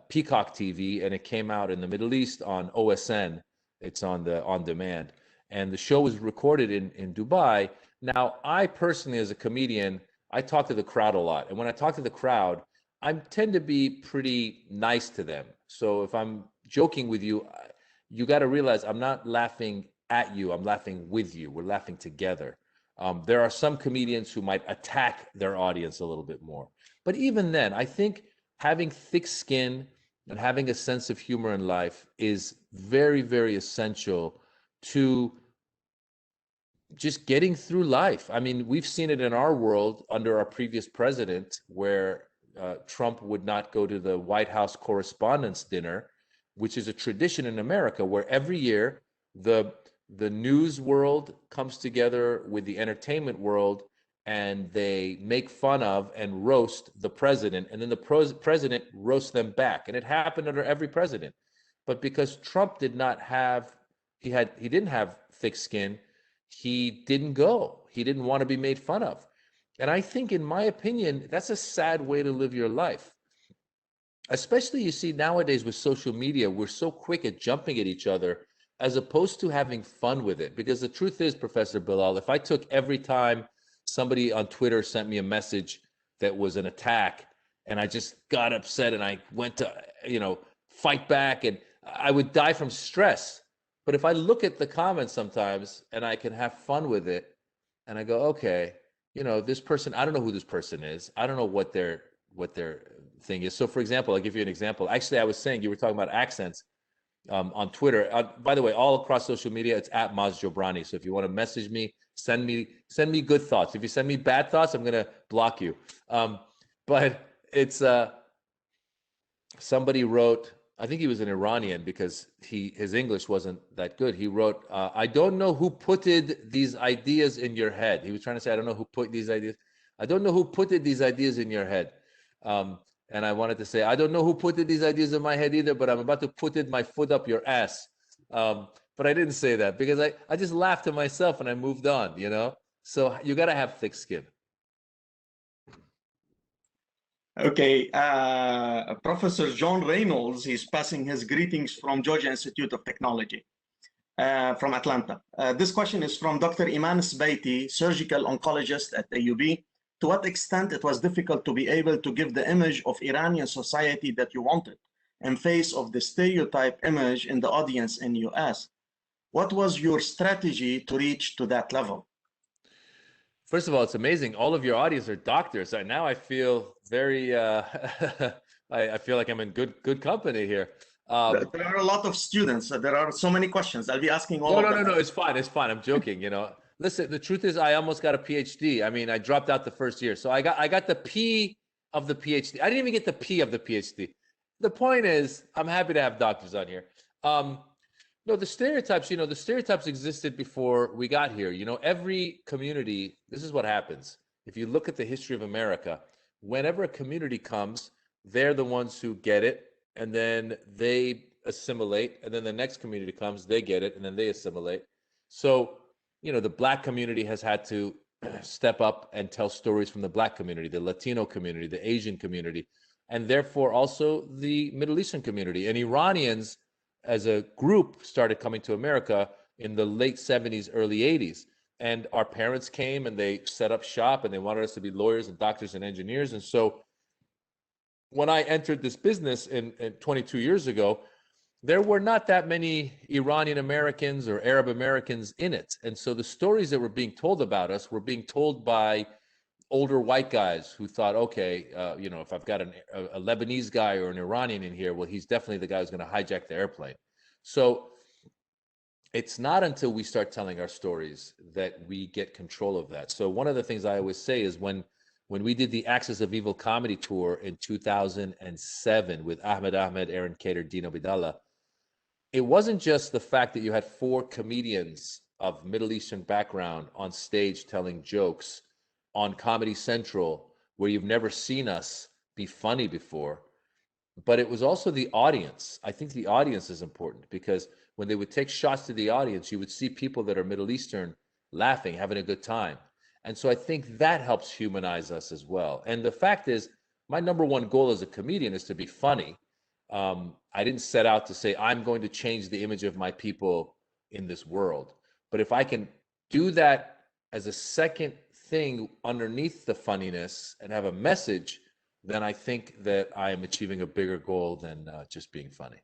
Peacock TV, and it came out in the Middle East on OSN. It's on demand. And the show was recorded in Dubai. Now, I personally, as a comedian, I talk to the crowd a lot. And when I talk to the crowd, I tend to be pretty nice to them. So if I'm joking with you, you got to realize I'm not laughing at you. I'm laughing with you. We're laughing together. There are some comedians who might attack their audience a little bit more. But even then, I think having thick skin and having a sense of humor in life is very, very essential to just getting through life. I mean, we've seen it in our world under our previous president, where Trump would not go to the White House Correspondents' Dinner, which is a tradition in America, where every year the news world comes together with the entertainment world, and they make fun of and roast the president, and then the president roasts them back. And it happened under every president. But because Trump didn't have thick skin, he didn't go. He didn't want to be made fun of. And I think, in my opinion, that's a sad way to live your life. Especially, you see, nowadays with social media, we're so quick at jumping at each other as opposed to having fun with it. Because the truth is, Professor Bilal, if I took every time somebody on Twitter sent me a message that was an attack, and I just got upset and I went to, fight back, and I would die from stress. But if I look at the comments sometimes and I can have fun with it, and I go, okay, this person, I don't know who this person is. I don't know what their thing is. So, for example, I'll give you an example. Actually, I was saying, you were talking about accents on Twitter. By the way, all across social media, it's at Maz Jobrani. So if you want to message me, send me good thoughts. If you send me bad thoughts, I'm going to block you. But it's somebody wrote, I think he was an Iranian because his English wasn't that good. He wrote, I don't know who putted these ideas in your head. He was trying to say, I don't know who put these ideas. I don't know who putted these ideas in your head. And I wanted to say, I don't know who put these ideas in my head either, but I'm about to put my foot up your ass. But I didn't say that because I just laughed to myself and I moved on, you know? So you got to have thick skin. Okay, Professor John Reynolds, he's passing his greetings from Georgia Institute of Technology from Atlanta. This question is from Dr. Iman Sbaiti, surgical oncologist at AUB. To what extent it was difficult to be able to give the image of Iranian society that you wanted in face of the stereotype image in the audience in US? What was your strategy to reach to that level? First of all, it's amazing. All of your audience are doctors. Now I feel very, I feel like I'm in good company here. There are a lot of students. There are so many questions. I'll be asking all of them. No, it's fine. It's fine. I'm joking, you know. Listen, the truth is I almost got a PhD. I mean, I dropped out the first year. So I got the P of the PhD. I didn't even get the P of the PhD. The point is, I'm happy to have doctors on here. No, the stereotypes, you know, the stereotypes existed before we got here. You know, every community, this is what happens. If you look at the history of America, whenever a community comes, they're the ones who get it, and then they assimilate, and then the next community comes, they get it, and then they assimilate. So, you know, the Black community has had to step up and tell stories from the Black community, the Latino community, the Asian community, and therefore also the Middle Eastern community. And Iranians, as a group, started coming to America in the late 70s, early 80s. And our parents came and they set up shop and they wanted us to be lawyers and doctors and engineers. And so when I entered this business in 22 years ago, there were not that many Iranian Americans or Arab Americans in it. And so the stories that were being told about us were being told by older white guys who thought, okay, you know, if I've got a Lebanese guy or an Iranian in here, well, he's definitely the guy who's going to hijack the airplane. So it's not until we start telling our stories that we get control of that. So one of the things I always say is when we did the Axis of Evil comedy tour in 2007 with Ahmed, Aaron Cater, Dino Bidala, it wasn't just the fact that you had 4 comedians of Middle Eastern background on stage telling jokes on Comedy Central where you've never seen us be funny before, but it was also the audience. I think the audience is important because when they would take shots to the audience, you would see people that are Middle Eastern laughing, having a good time. And so I think that helps humanize us as well. And the fact is, my number one goal as a comedian is to be funny. I didn't set out to say, I'm going to change the image of my people in this world. But if I can do that as a second thing underneath the funniness and have a message, then I think that I am achieving a bigger goal than just being funny.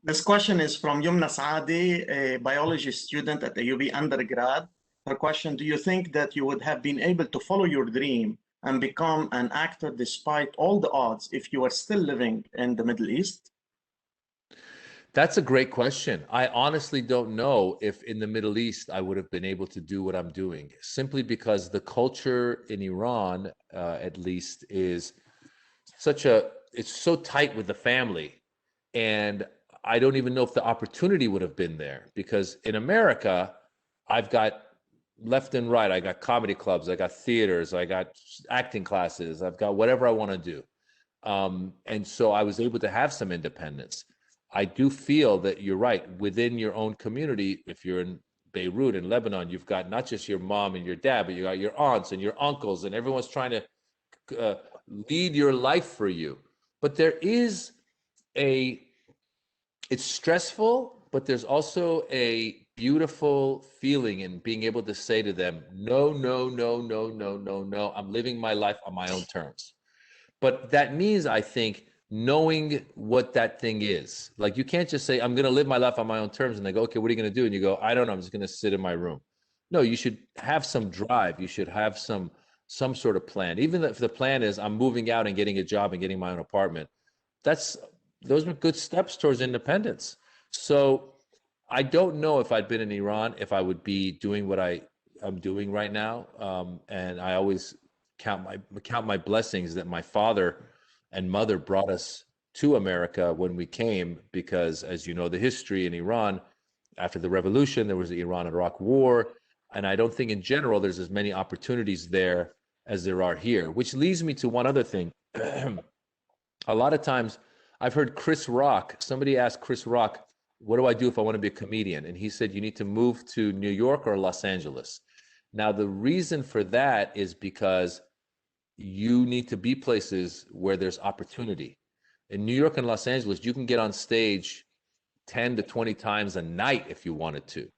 This question is from Yumna Saadi, a biology student at the UB undergrad. Her question, do you think that you would have been able to follow your dream and become an actor despite all the odds if you were still living in the Middle East? That's a great question. I honestly don't know if in the Middle East I would have been able to do what I'm doing, simply because the culture in Iran, at least, is it's so tight with the family. And I don't even know if the opportunity would have been there, because in America, I've got left and right. I got comedy clubs, I got theaters, I got acting classes, I've got whatever I want to do. And so I was able to have some independence. I do feel that you're right. Within your own community, if you're in Beirut in Lebanon, you've got not just your mom and your dad, but you got your aunts and your uncles, and everyone's trying to lead your life for you. But there is it's stressful, but there's also a beautiful feeling in being able to say to them, no, no, no, no, no, no, no, I'm living my life on my own terms. But that means, I think, knowing what that thing is. Like, you can't just say, I'm going to live my life on my own terms. And they go, okay, what are you going to do? And you go, I don't know. I'm just going to sit in my room. No, you should have some drive. You should have some sort of plan. Even if the plan is I'm moving out and getting a job and getting my own apartment, those are good steps towards independence. So I don't know if I'd been in Iran, if I would be doing what I I'm doing right now. And I always count my blessings that my father and mother brought us to America when we came, because as you know, the history in Iran, after the revolution, there was the Iran-Iraq war. And I don't think in general there's as many opportunities there as there are here, which leads me to one other thing. A lot of times I've heard Chris Rock, somebody asked Chris Rock, what do I do if I want to be a comedian? And he said, you need to move to New York or Los Angeles. Now, the reason for that is because you need to be places where there's opportunity. In New York and Los Angeles, you can get on stage 10 to 20 times a night if you wanted to.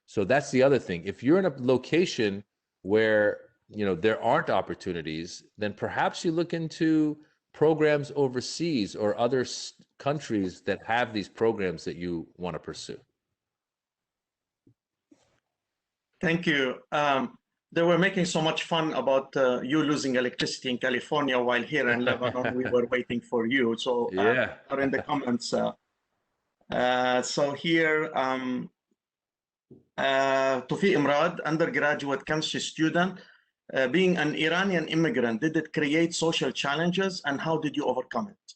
So that's the other thing. If you're in a location where, you know, there aren't opportunities, then perhaps you look into programs overseas or other countries that have these programs that you want to pursue. Thank you. They were making so much fun about you losing electricity in California, while here in Lebanon we were waiting for you. So yeah, are in the comments. So here, Tawfiq Imrad, undergraduate chemistry student, being an Iranian immigrant, did it create social challenges, and how did you overcome it?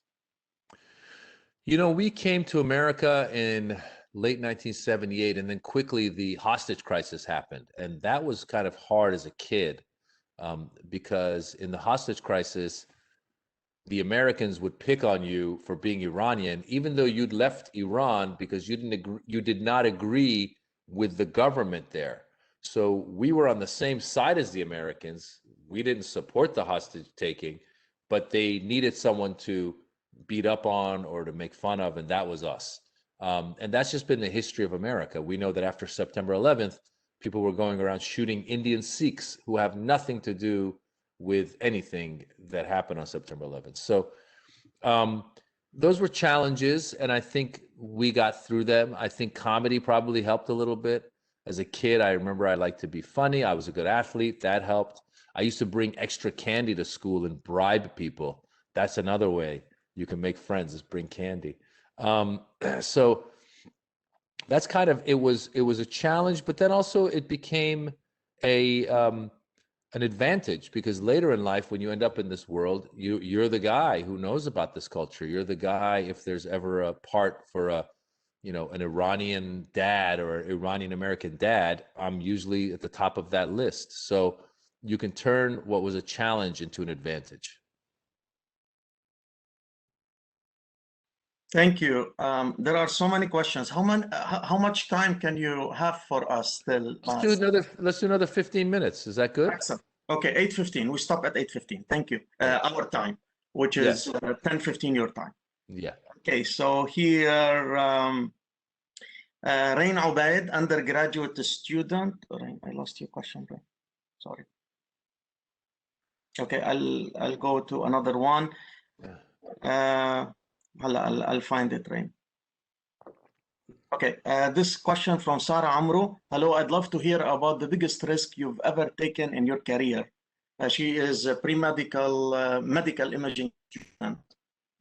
You know, we came to America in late 1978, and then quickly the hostage crisis happened. And that was kind of hard as a kid, because in the hostage crisis, the Americans would pick on you for being Iranian, even though you'd left Iran because you did not agree with the government there. So we were on the same side as the Americans. We didn't support the hostage taking, but they needed someone to beat up on or to make fun of, and that was us. And that's just been the history of America. We know that after September 11th, people were going around shooting Indian Sikhs who have nothing to do with anything that happened on September 11th. So those were challenges, and I think we got through them. I think comedy probably helped a little bit. As a kid, I remember I liked to be funny. I was a good athlete. That helped. I used to bring extra candy to school and bribe people. That's another way you can make friends, is bring candy. So that's kind of, it was a challenge, but then also it became an advantage, because later in life, when you end up in this world, you're the guy who knows about this culture. You're the guy, if there's ever a part for an Iranian dad or Iranian American dad, I'm usually at the top of that list. So you can turn what was a challenge into an advantage. Thank you. There are so many questions. How much time can you have for us still? Let's do another 15 minutes. Is that good? Excellent. Okay, 8:15. We stop at 8:15. Thank you. Our time, which is 10:15 your time. Yeah. Okay, so here, Rain Ubaid, undergraduate student. Rain, I lost your question, Rain. Sorry. Okay, I'll go to another one. I'll find it, Rain. Okay, this question from Sarah Amro. Hello, I'd love to hear about the biggest risk you've ever taken in your career. She is a pre-medical medical imaging student,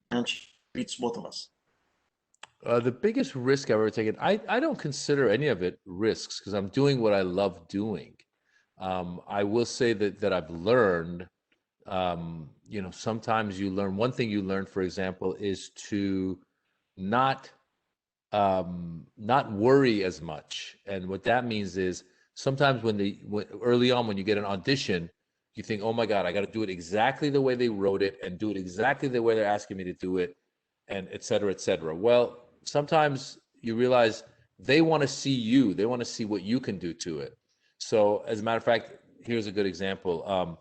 and she treats both of us. The biggest risk I've ever taken, I don't consider any of it risks, because I'm doing what I love doing. I will say that I've learned, sometimes you learn, one thing you learn, for example, is to not worry as much. And what that means is sometimes early on, when you get an audition, you think, oh my God, I got to do it exactly the way they wrote it and do it exactly the way they're asking me to do it, and et cetera, et cetera. Well, sometimes you realize they want to see you. They want to see what you can do to it. So as a matter of fact, here's a good example.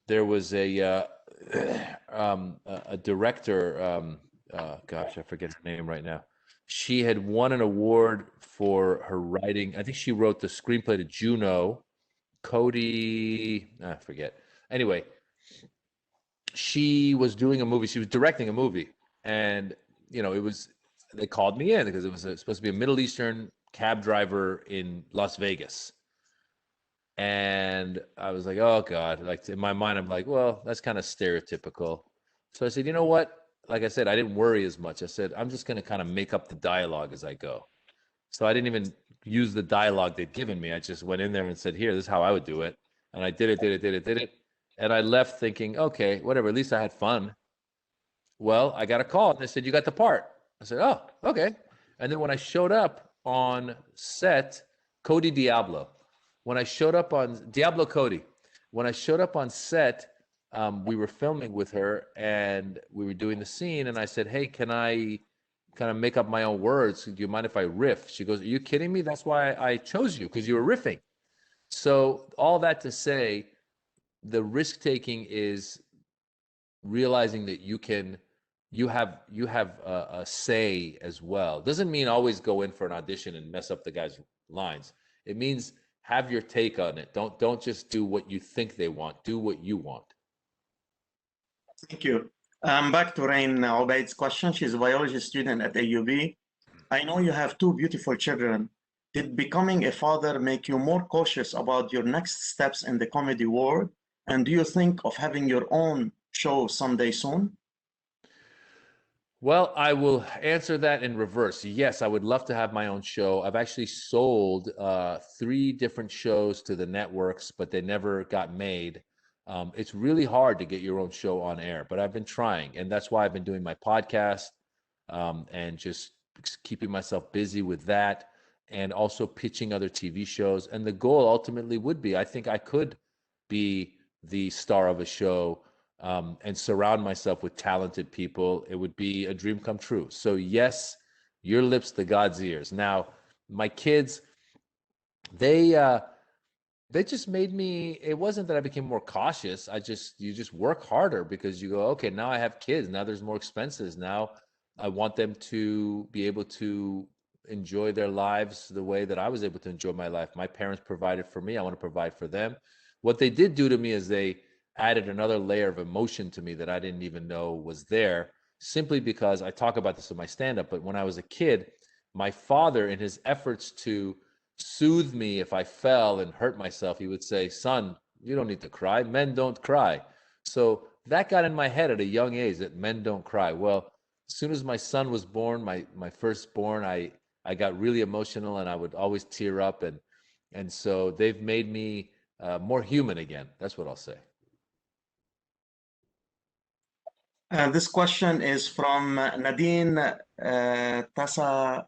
There was a director, gosh, I forget her name right now. She had won an award for her writing. I think she wrote the screenplay to Juno. Cody, I forget. Anyway, she was doing a movie. She was directing a movie, and they called me in because it was supposed to be a Middle Eastern cab driver in Las Vegas. And I was like, oh God, like in my mind, I'm like, well, that's kind of stereotypical. So I said, you know what? Like I said, I didn't worry as much. I said, I'm just going to kind of make up the dialogue as I go. So I didn't even use the dialogue they'd given me. I just went in there and said, here, this is how I would do it. And I did it. And I left thinking, okay, whatever, at least I had fun. Well, I got a call and they said, you got the part. I said, oh, okay. And then when I showed up on set, Cody Diablo, when I showed up on Diablo Cody, when I showed up on set, we were filming with her and we were doing the scene. And I said, hey, can I kind of make up my own words? Do you mind if I riff? She goes, are you kidding me? That's why I chose you, because you were riffing. So all that to say, the risk taking is realizing that you have a say as well. Doesn't mean always go in for an audition and mess up the guy's lines. It means have your take on it. Don't just do what you think they want. Do what you want. Thank you. Back to Rain Obaid's question. She's a biology student at AUB. I know you have two beautiful children. Did becoming a father make you more cautious about your next steps in the comedy world? And do you think of having your own show someday soon? Well, I will answer that in reverse. Yes, I would love to have my own show. I've actually sold 3 different shows to the networks, but they never got made. It's really hard to get your own show on air, but I've been trying, and that's why I've been doing my podcast and just keeping myself busy with that, and also pitching other TV shows. And the goal ultimately would be, I think I could be the star of a show and surround myself with talented people. It would be a dream come true. So yes, your lips to God's ears. Now, my kids, they just made me, it wasn't that I became more cautious. You just work harder because you go, okay, now I have kids. Now there's more expenses. Now I want them to be able to enjoy their lives the way that I was able to enjoy my life. My parents provided for me. I want to provide for them. What they did do to me is they added another layer of emotion to me that I didn't even know was there, simply because I talk about this in my stand-up, but when I was a kid, my father, in his efforts to soothe me if I fell and hurt myself, he would say, son, you don't need to cry. Men don't cry. So that got in my head at a young age, that men don't cry. Well, as soon as my son was born, my firstborn, I got really emotional and I would always tear up. And so they've made me more human again. That's what I'll say. This question is from Nadine Tasabehji.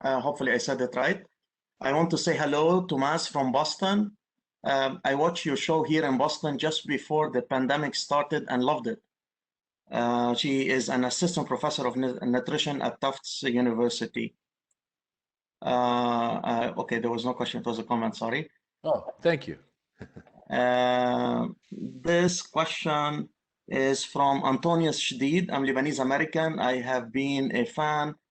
Hopefully I said it right. I want to say hello to Maz from Boston. I watched your show here in Boston just before the pandemic started and loved it. She is an assistant professor of nutrition at Tufts University. Okay, there was no question, it was a comment, sorry. Oh, thank you. This question is from Antonius Shadid. I'm Lebanese American. I have been a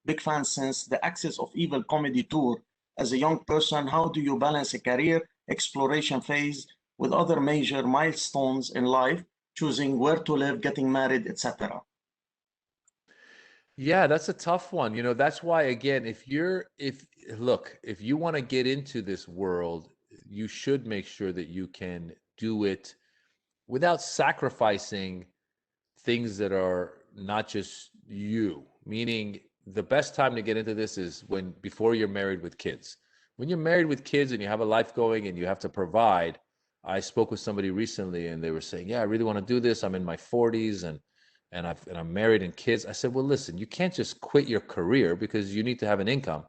big fan since the Axis of Evil comedy tour. As a young person, how do you balance a career exploration phase with other major milestones in life, choosing where to live, getting married, etc.? Yeah, that's a tough one. That's why, again, if you want to get into this world, you should make sure that you can do it without sacrificing things that are not just you. Meaning, the best time to get into this is before you're married with kids. When you're married with kids and you have a life going and you have to provide. I spoke with somebody recently and they were saying, yeah, I really want to do this. I'm in my 40s and I'm married and kids. I said, well, listen, you can't just quit your career because you need to have an income.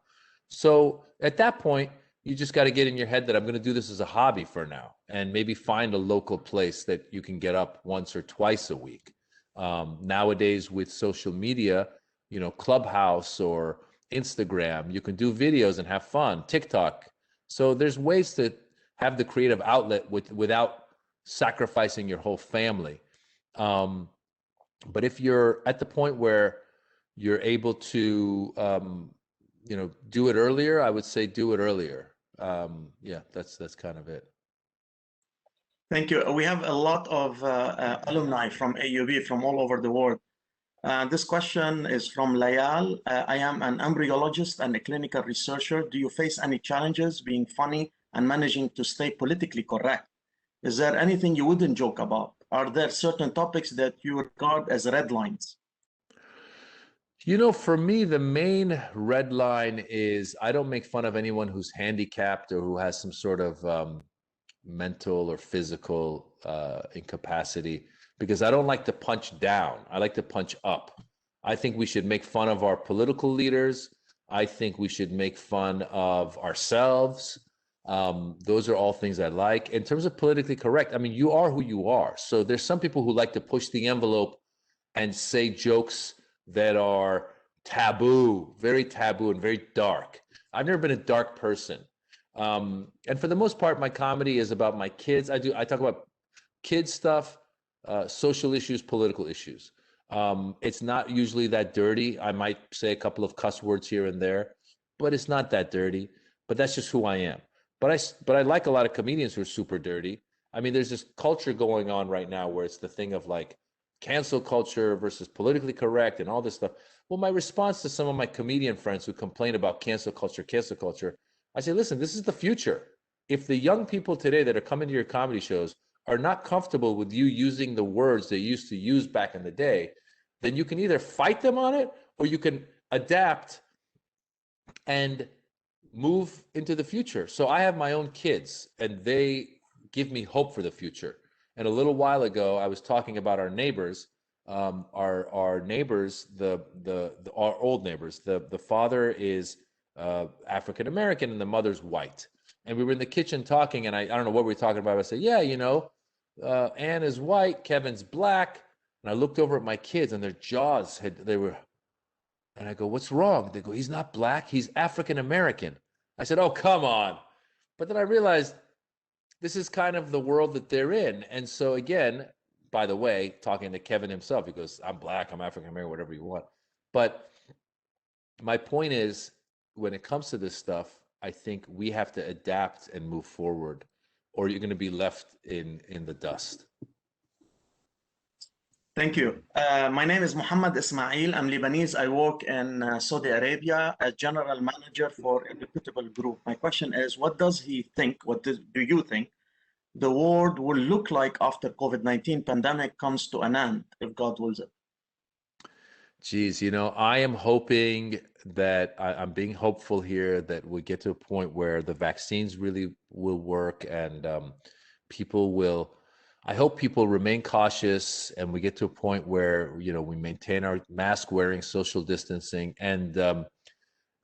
So at that point, you just got to get in your head that I'm going to do this as a hobby for now, and maybe find a local place that you can get up once or twice a week. Nowadays with social media, Clubhouse or Instagram, you can do videos and have fun, TikTok. So there's ways to have the creative outlet without sacrificing your whole family. But if you're at the point where you're able to, do it earlier, I would say do it earlier. Yeah, that's kind of it. Thank you. We have a lot of alumni from AUB from all over the world. This question is from Layal. I am an embryologist and a clinical researcher. Do you face any challenges being funny and managing to stay politically correct? Is there anything you wouldn't joke about? Are there certain topics that you regard as red lines? You know, for me, the main red line is I don't make fun of anyone who's handicapped or who has some sort of mental or physical incapacity, because I don't like to punch down. I like to punch up. I think we should make fun of our political leaders. I think we should make fun of ourselves. Those are all things I like. In terms of politically correct, I mean, you are who you are. So there's some people who like to push the envelope and say jokes that are taboo, very taboo and very dark. I've never been a dark person. And for the most part, my comedy is about my kids. I talk about kid stuff, social issues, political issues. It's not usually that dirty. I might say a couple of cuss words here and there, but it's not that dirty. But that's just who I am. But I like a lot of comedians who are super dirty. I mean, there's this culture going on right now where it's the thing of like cancel culture versus politically correct and all this stuff. Well, my response to some of my comedian friends who complain about cancel culture, I say, listen, this is the future. If the young people today that are coming to your comedy shows are not comfortable with you using the words they used to use back in the day, then you can either fight them on it or you can adapt and move into the future. So I have my own kids and they give me hope for the future. And a little while ago, I was talking about our neighbors, our neighbors, our old neighbors. The father is African American and the mother's white. And we were in the kitchen talking, and I don't know what we were talking about. I said, yeah, you know, Ann is white, Kevin's black. And I looked over at my kids, and their jaws they were. And I go, what's wrong? They go, he's not black, he's African American. I said, oh, come on. But then I realized this is kind of the world that they're in. And so again, by the way, talking to Kevin himself, he goes, I'm black, I'm African American, whatever you want. But my point is, when it comes to this stuff, I think we have to adapt and move forward, or you're going to be left in the dust. Thank you. My name is Muhammad Ismail. I'm Lebanese. I work in Saudi Arabia as general manager for a reputable group. My question is, what does he think? Do you think the world will look like after COVID-19 pandemic comes to an end, if God wills it? Geez, you know, I am hoping that I'm being hopeful here that we get to a point where the vaccines really will work and people will. I hope people remain cautious and we get to a point where, you know, we maintain our mask wearing, social distancing. And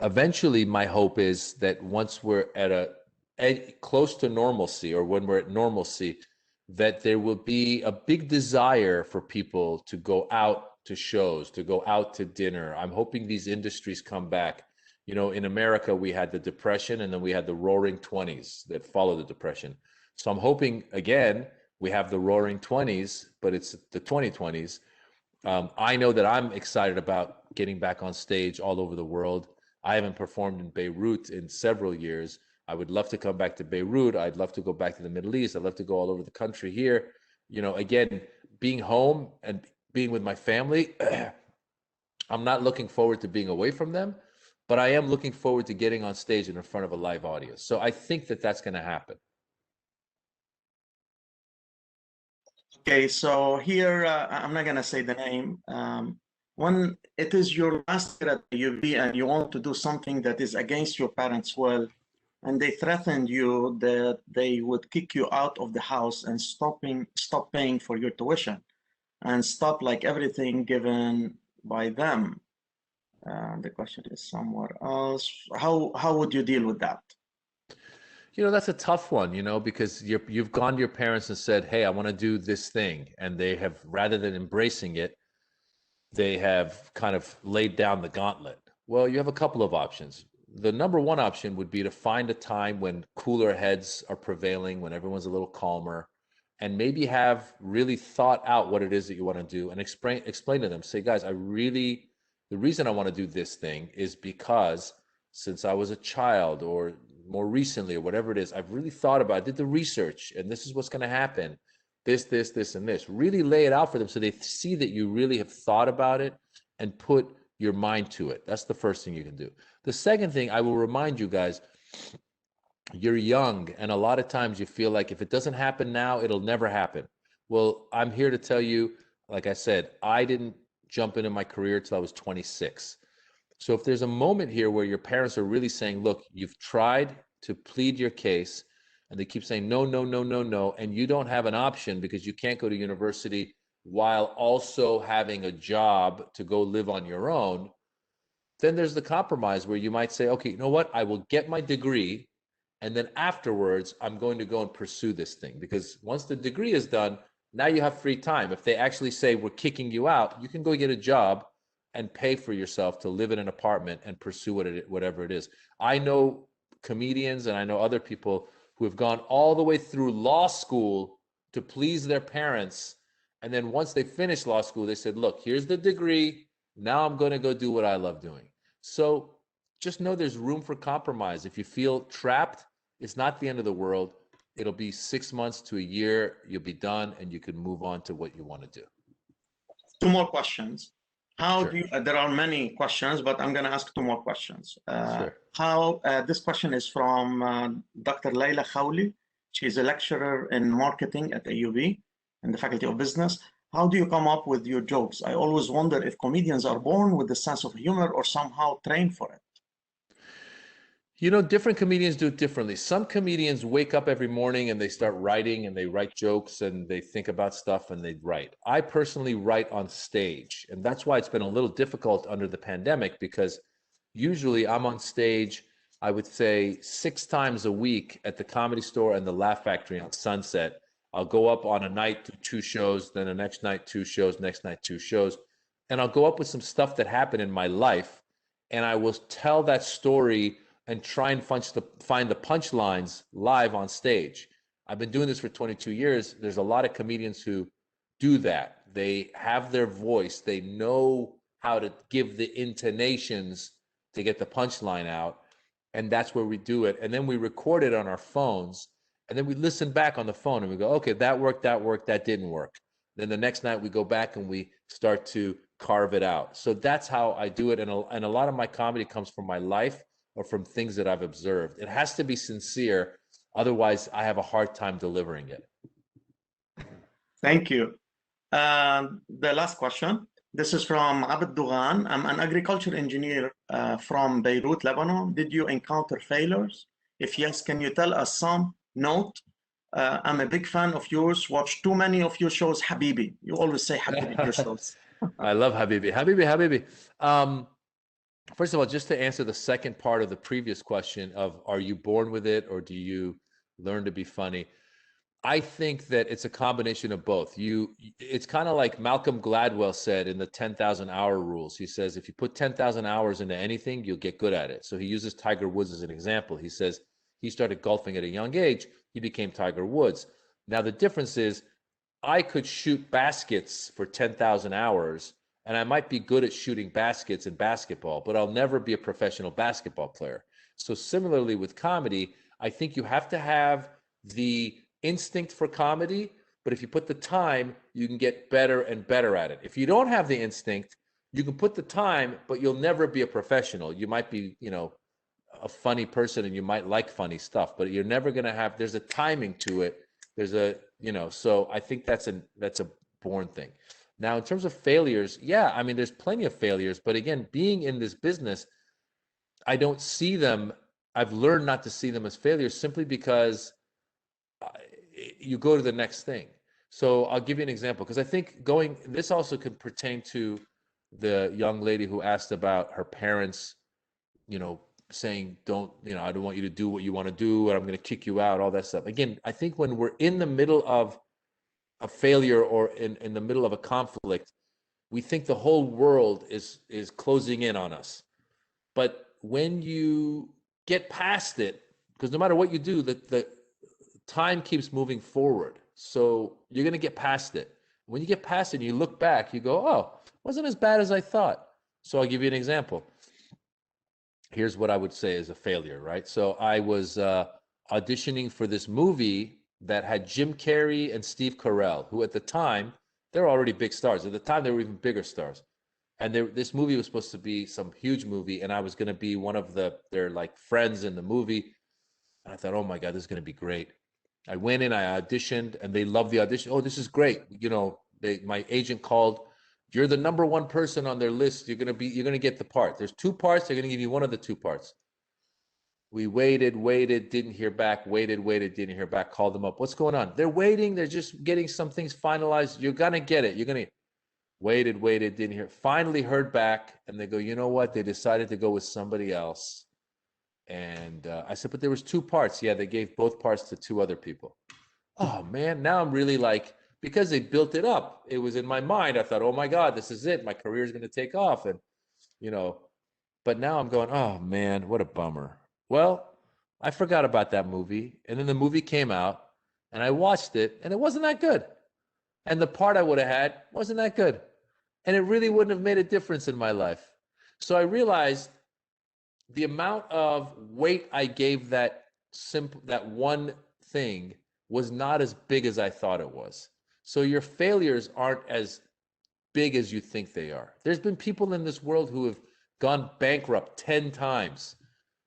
eventually my hope is that once we're at close to normalcy, or when we're at normalcy, that there will be a big desire for people to go out to shows, to go out to dinner. I'm hoping these industries come back. You know, in America, we had the Depression and then we had the Roaring 20s that followed the Depression. So I'm hoping, again, we have the Roaring 20s, but it's the 2020s. I know that I'm excited about getting back on stage all over the world. I haven't performed in Beirut in several years. I would love to come back to Beirut. I'd love to go back to the Middle East. I'd love to go all over the country here. You know, again, being home and being with my family, I'm not looking forward to being away from them, but I am looking forward to getting on stage and in front of a live audience. So I think that that's going to happen. Okay, so here, I'm not gonna say the name. When it is your last year at the UB and you want to do something that is against your parents' will, and they threatened you that they would kick you out of the house and stop paying for your tuition and stop like everything given by them. The question is somewhere else. How would you deal with that? You know, that's a tough one, you know, because you've gone to your parents and said, hey, I want to do this thing. And they have, rather than embracing it, they have kind of laid down the gauntlet. Well, you have a couple of options. The number one option would be to find a time when cooler heads are prevailing, when everyone's a little calmer, and maybe have really thought out what it is that you want to do and explain to them. Say, guys, the reason I want to do this thing is because since I was a child, or more recently, or whatever it is, I've really thought about it, did the research, and this is what's going to happen. This, and this. Really lay it out for them so they see that you really have thought about it and put your mind to it. That's the first thing you can do. The second thing, I will remind you guys, you're young, and a lot of times you feel like if it doesn't happen now, it'll never happen. Well, I'm here to tell you, like I said, I didn't jump into my career till I was 26. So if there's a moment here where your parents are really saying, look, you've tried to plead your case, and they keep saying, no, no, no, no, no, and you don't have an option because you can't go to university while also having a job to go live on your own, then there's the compromise where you might say, okay, you know what? I will get my degree, and then afterwards, I'm going to go and pursue this thing. Because once the degree is done, now you have free time. If they actually say, we're kicking you out, you can go get a job and pay for yourself to live in an apartment and pursue whatever it is. I know comedians and I know other people who have gone all the way through law school to please their parents. And then once they finished law school, they said, look, here's the degree. Now I'm going to go do what I love doing. So just know there's room for compromise. If you feel trapped, it's not the end of the world. It'll be 6 months to a year. You'll be done and you can move on to what you want to do. Two more questions. How Sure. do you, there are many questions, but I'm going to ask two more questions. Sure. This question is from Dr. Layla Khawli. She's a lecturer in marketing at AUB in the Faculty of Business. How do you come up with your jokes? I always wonder if comedians are born with a sense of humor or somehow trained for it. You know, different comedians do it differently. Some comedians wake up every morning and they start writing and they write jokes and they think about stuff and they write. I personally write on stage. And that's why it's been a little difficult under the pandemic, because usually I'm on stage, I would say 6 times a week at the Comedy Store and the Laugh Factory on Sunset. I'll go up on a night, do 2 shows, then the next night, 2 shows, next night, 2 shows. And I'll go up with some stuff that happened in my life and I will tell that story and try and find the punchlines live on stage. I've been doing this for 22 years. There's a lot of comedians who do that. They have their voice. They know how to give the intonations to get the punchline out. And that's where we do it. And then we record it on our phones. And then we listen back on the phone and we go, okay, that worked, that didn't work. Then the next night we go back and we start to carve it out. So that's how I do it. And a lot of my comedy comes from my life or from things that I've observed. It has to be sincere. Otherwise, I have a hard time delivering it. Thank you. The last question. This is from Abd Dugan. I'm an agriculture engineer from Beirut, Lebanon. Did you encounter failures? If yes, can you tell us some? Note, I'm a big fan of yours. Watch too many of your shows, Habibi. You always say Habibi in your shows. I love Habibi. First of all, just to answer the second part of the previous question of are you born with it or do you learn to be funny? I think that it's a combination of both. It's kind of like Malcolm Gladwell said in the 10,000 hour rules. He says, if you put 10,000 hours into anything, you'll get good at it. So he uses Tiger Woods as an example. He says he started golfing at a young age. He became Tiger Woods. Now, the difference is I could shoot baskets for 10,000 hours and I might be good at shooting baskets in basketball, but I'll never be a professional basketball player. So similarly with comedy, I think you have to have the instinct for comedy, but if you put the time, you can get better and better at it. If you don't have the instinct, you can put the time, but you'll never be a professional. You might be, a funny person and you might like funny stuff, but you're never going to have, there's a timing to it. There's so I think that's a born thing. Now, in terms of failures, yeah, I mean, there's plenty of failures, but again, being in this business, I don't see them. I've learned not to see them as failures simply because you go to the next thing. So I'll give you an example, because I think this also could pertain to the young lady who asked about her parents, saying, I don't want you to do what you want to do, and I'm going to kick you out, all that stuff. Again, I think when we're in the middle of a failure or in the middle of a conflict, we think the whole world is closing in on us. But when you get past it, because no matter what you do, the time keeps moving forward. So you're going to get past it. When you get past it and you look back, you go, oh, it wasn't as bad as I thought. So I'll give you an example. Here's what I would say is a failure, right? So I was auditioning for this movie that had Jim Carrey and Steve Carell, who at the time, they're already big stars. At the time, they were even bigger stars. And this movie was supposed to be some huge movie, and I was going to be one of their like friends in the movie. And I thought, oh my God, this is going to be great. I went in, I auditioned, and they loved the audition. Oh, this is great. My agent called You're the #1 person on their list. You're gonna get the part. There's 2 parts. They're gonna give you one of the 2 parts. We waited, didn't hear back, waited, didn't hear back, called them up. What's going on? They're waiting. They're just getting some things finalized. You're gonna get it. You're gonna waited, didn't hear. Finally heard back, and they go, you know what? They decided to go with somebody else. And I said, but there was 2 parts. Yeah, they gave both parts to 2 other people. Oh man, now I'm really like, because they built it up, it was in my mind. I thought, oh my God, this is it. My career is going to take off. And, you know, but now I'm going, oh man, what a bummer. Well, I forgot about that movie. And then the movie came out and I watched it and it wasn't that good. And the part I would have had wasn't that good. And it really wouldn't have made a difference in my life. So I realized the amount of weight I gave that one thing was not as big as I thought it was. So your failures aren't as big as you think they are. There's been people in this world who have gone bankrupt 10 times,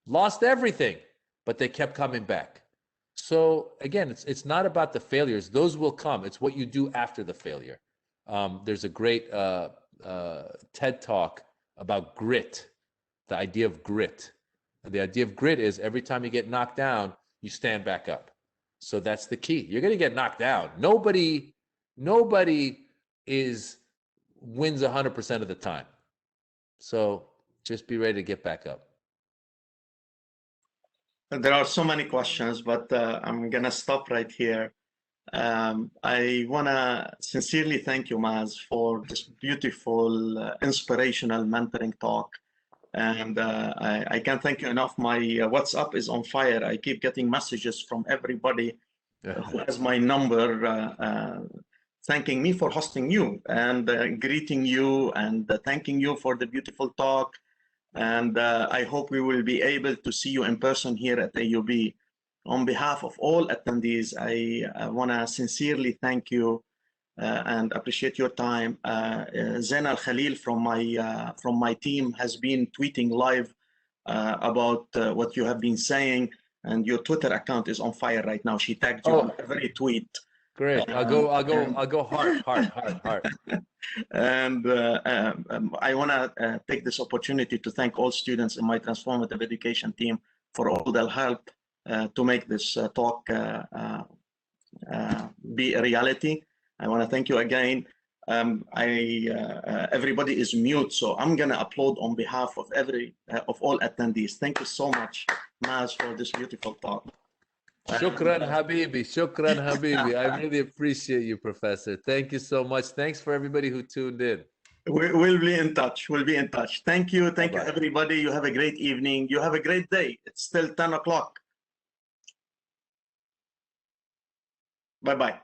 lost everything, but they kept coming back. So again, it's not about the failures. Those will come. It's what you do after the failure. There's a great TED talk about grit, the idea of grit. And the idea of grit is every time you get knocked down, you stand back up. So that's the key. You're going to get knocked down. Nobody wins 100% of the time. So just be ready to get back up. There are so many questions, but I'm going to stop right here. I want to sincerely thank you, Maz, for this beautiful, inspirational mentoring talk. And I can't thank you enough. My WhatsApp is on fire. I keep getting messages from everybody who has my number, thanking me for hosting you and greeting you and thanking you for the beautiful talk. And I hope we will be able to see you in person here at AUB. On behalf of all attendees, I want to sincerely thank you and appreciate your time. Zain Al Khalil from my team has been tweeting live about what you have been saying, and your Twitter account is on fire right now. She tagged you on every tweet. Great. I'll go heart. And I want to take this opportunity to thank all students in my transformative education team for all their help to make this talk be a reality. I want to thank you again. Everybody is mute, so I'm going to upload on behalf of all attendees. Thank you so much, Maz, for this beautiful talk. Shukran Habibi. Shukran Habibi. I really appreciate you, Professor. Thank you so much. Thanks for everybody who tuned in. We'll be in touch. We'll be in touch. Thank you. Thank you, everybody. You have a great evening. You have a great day. It's still 10 o'clock. Bye-bye.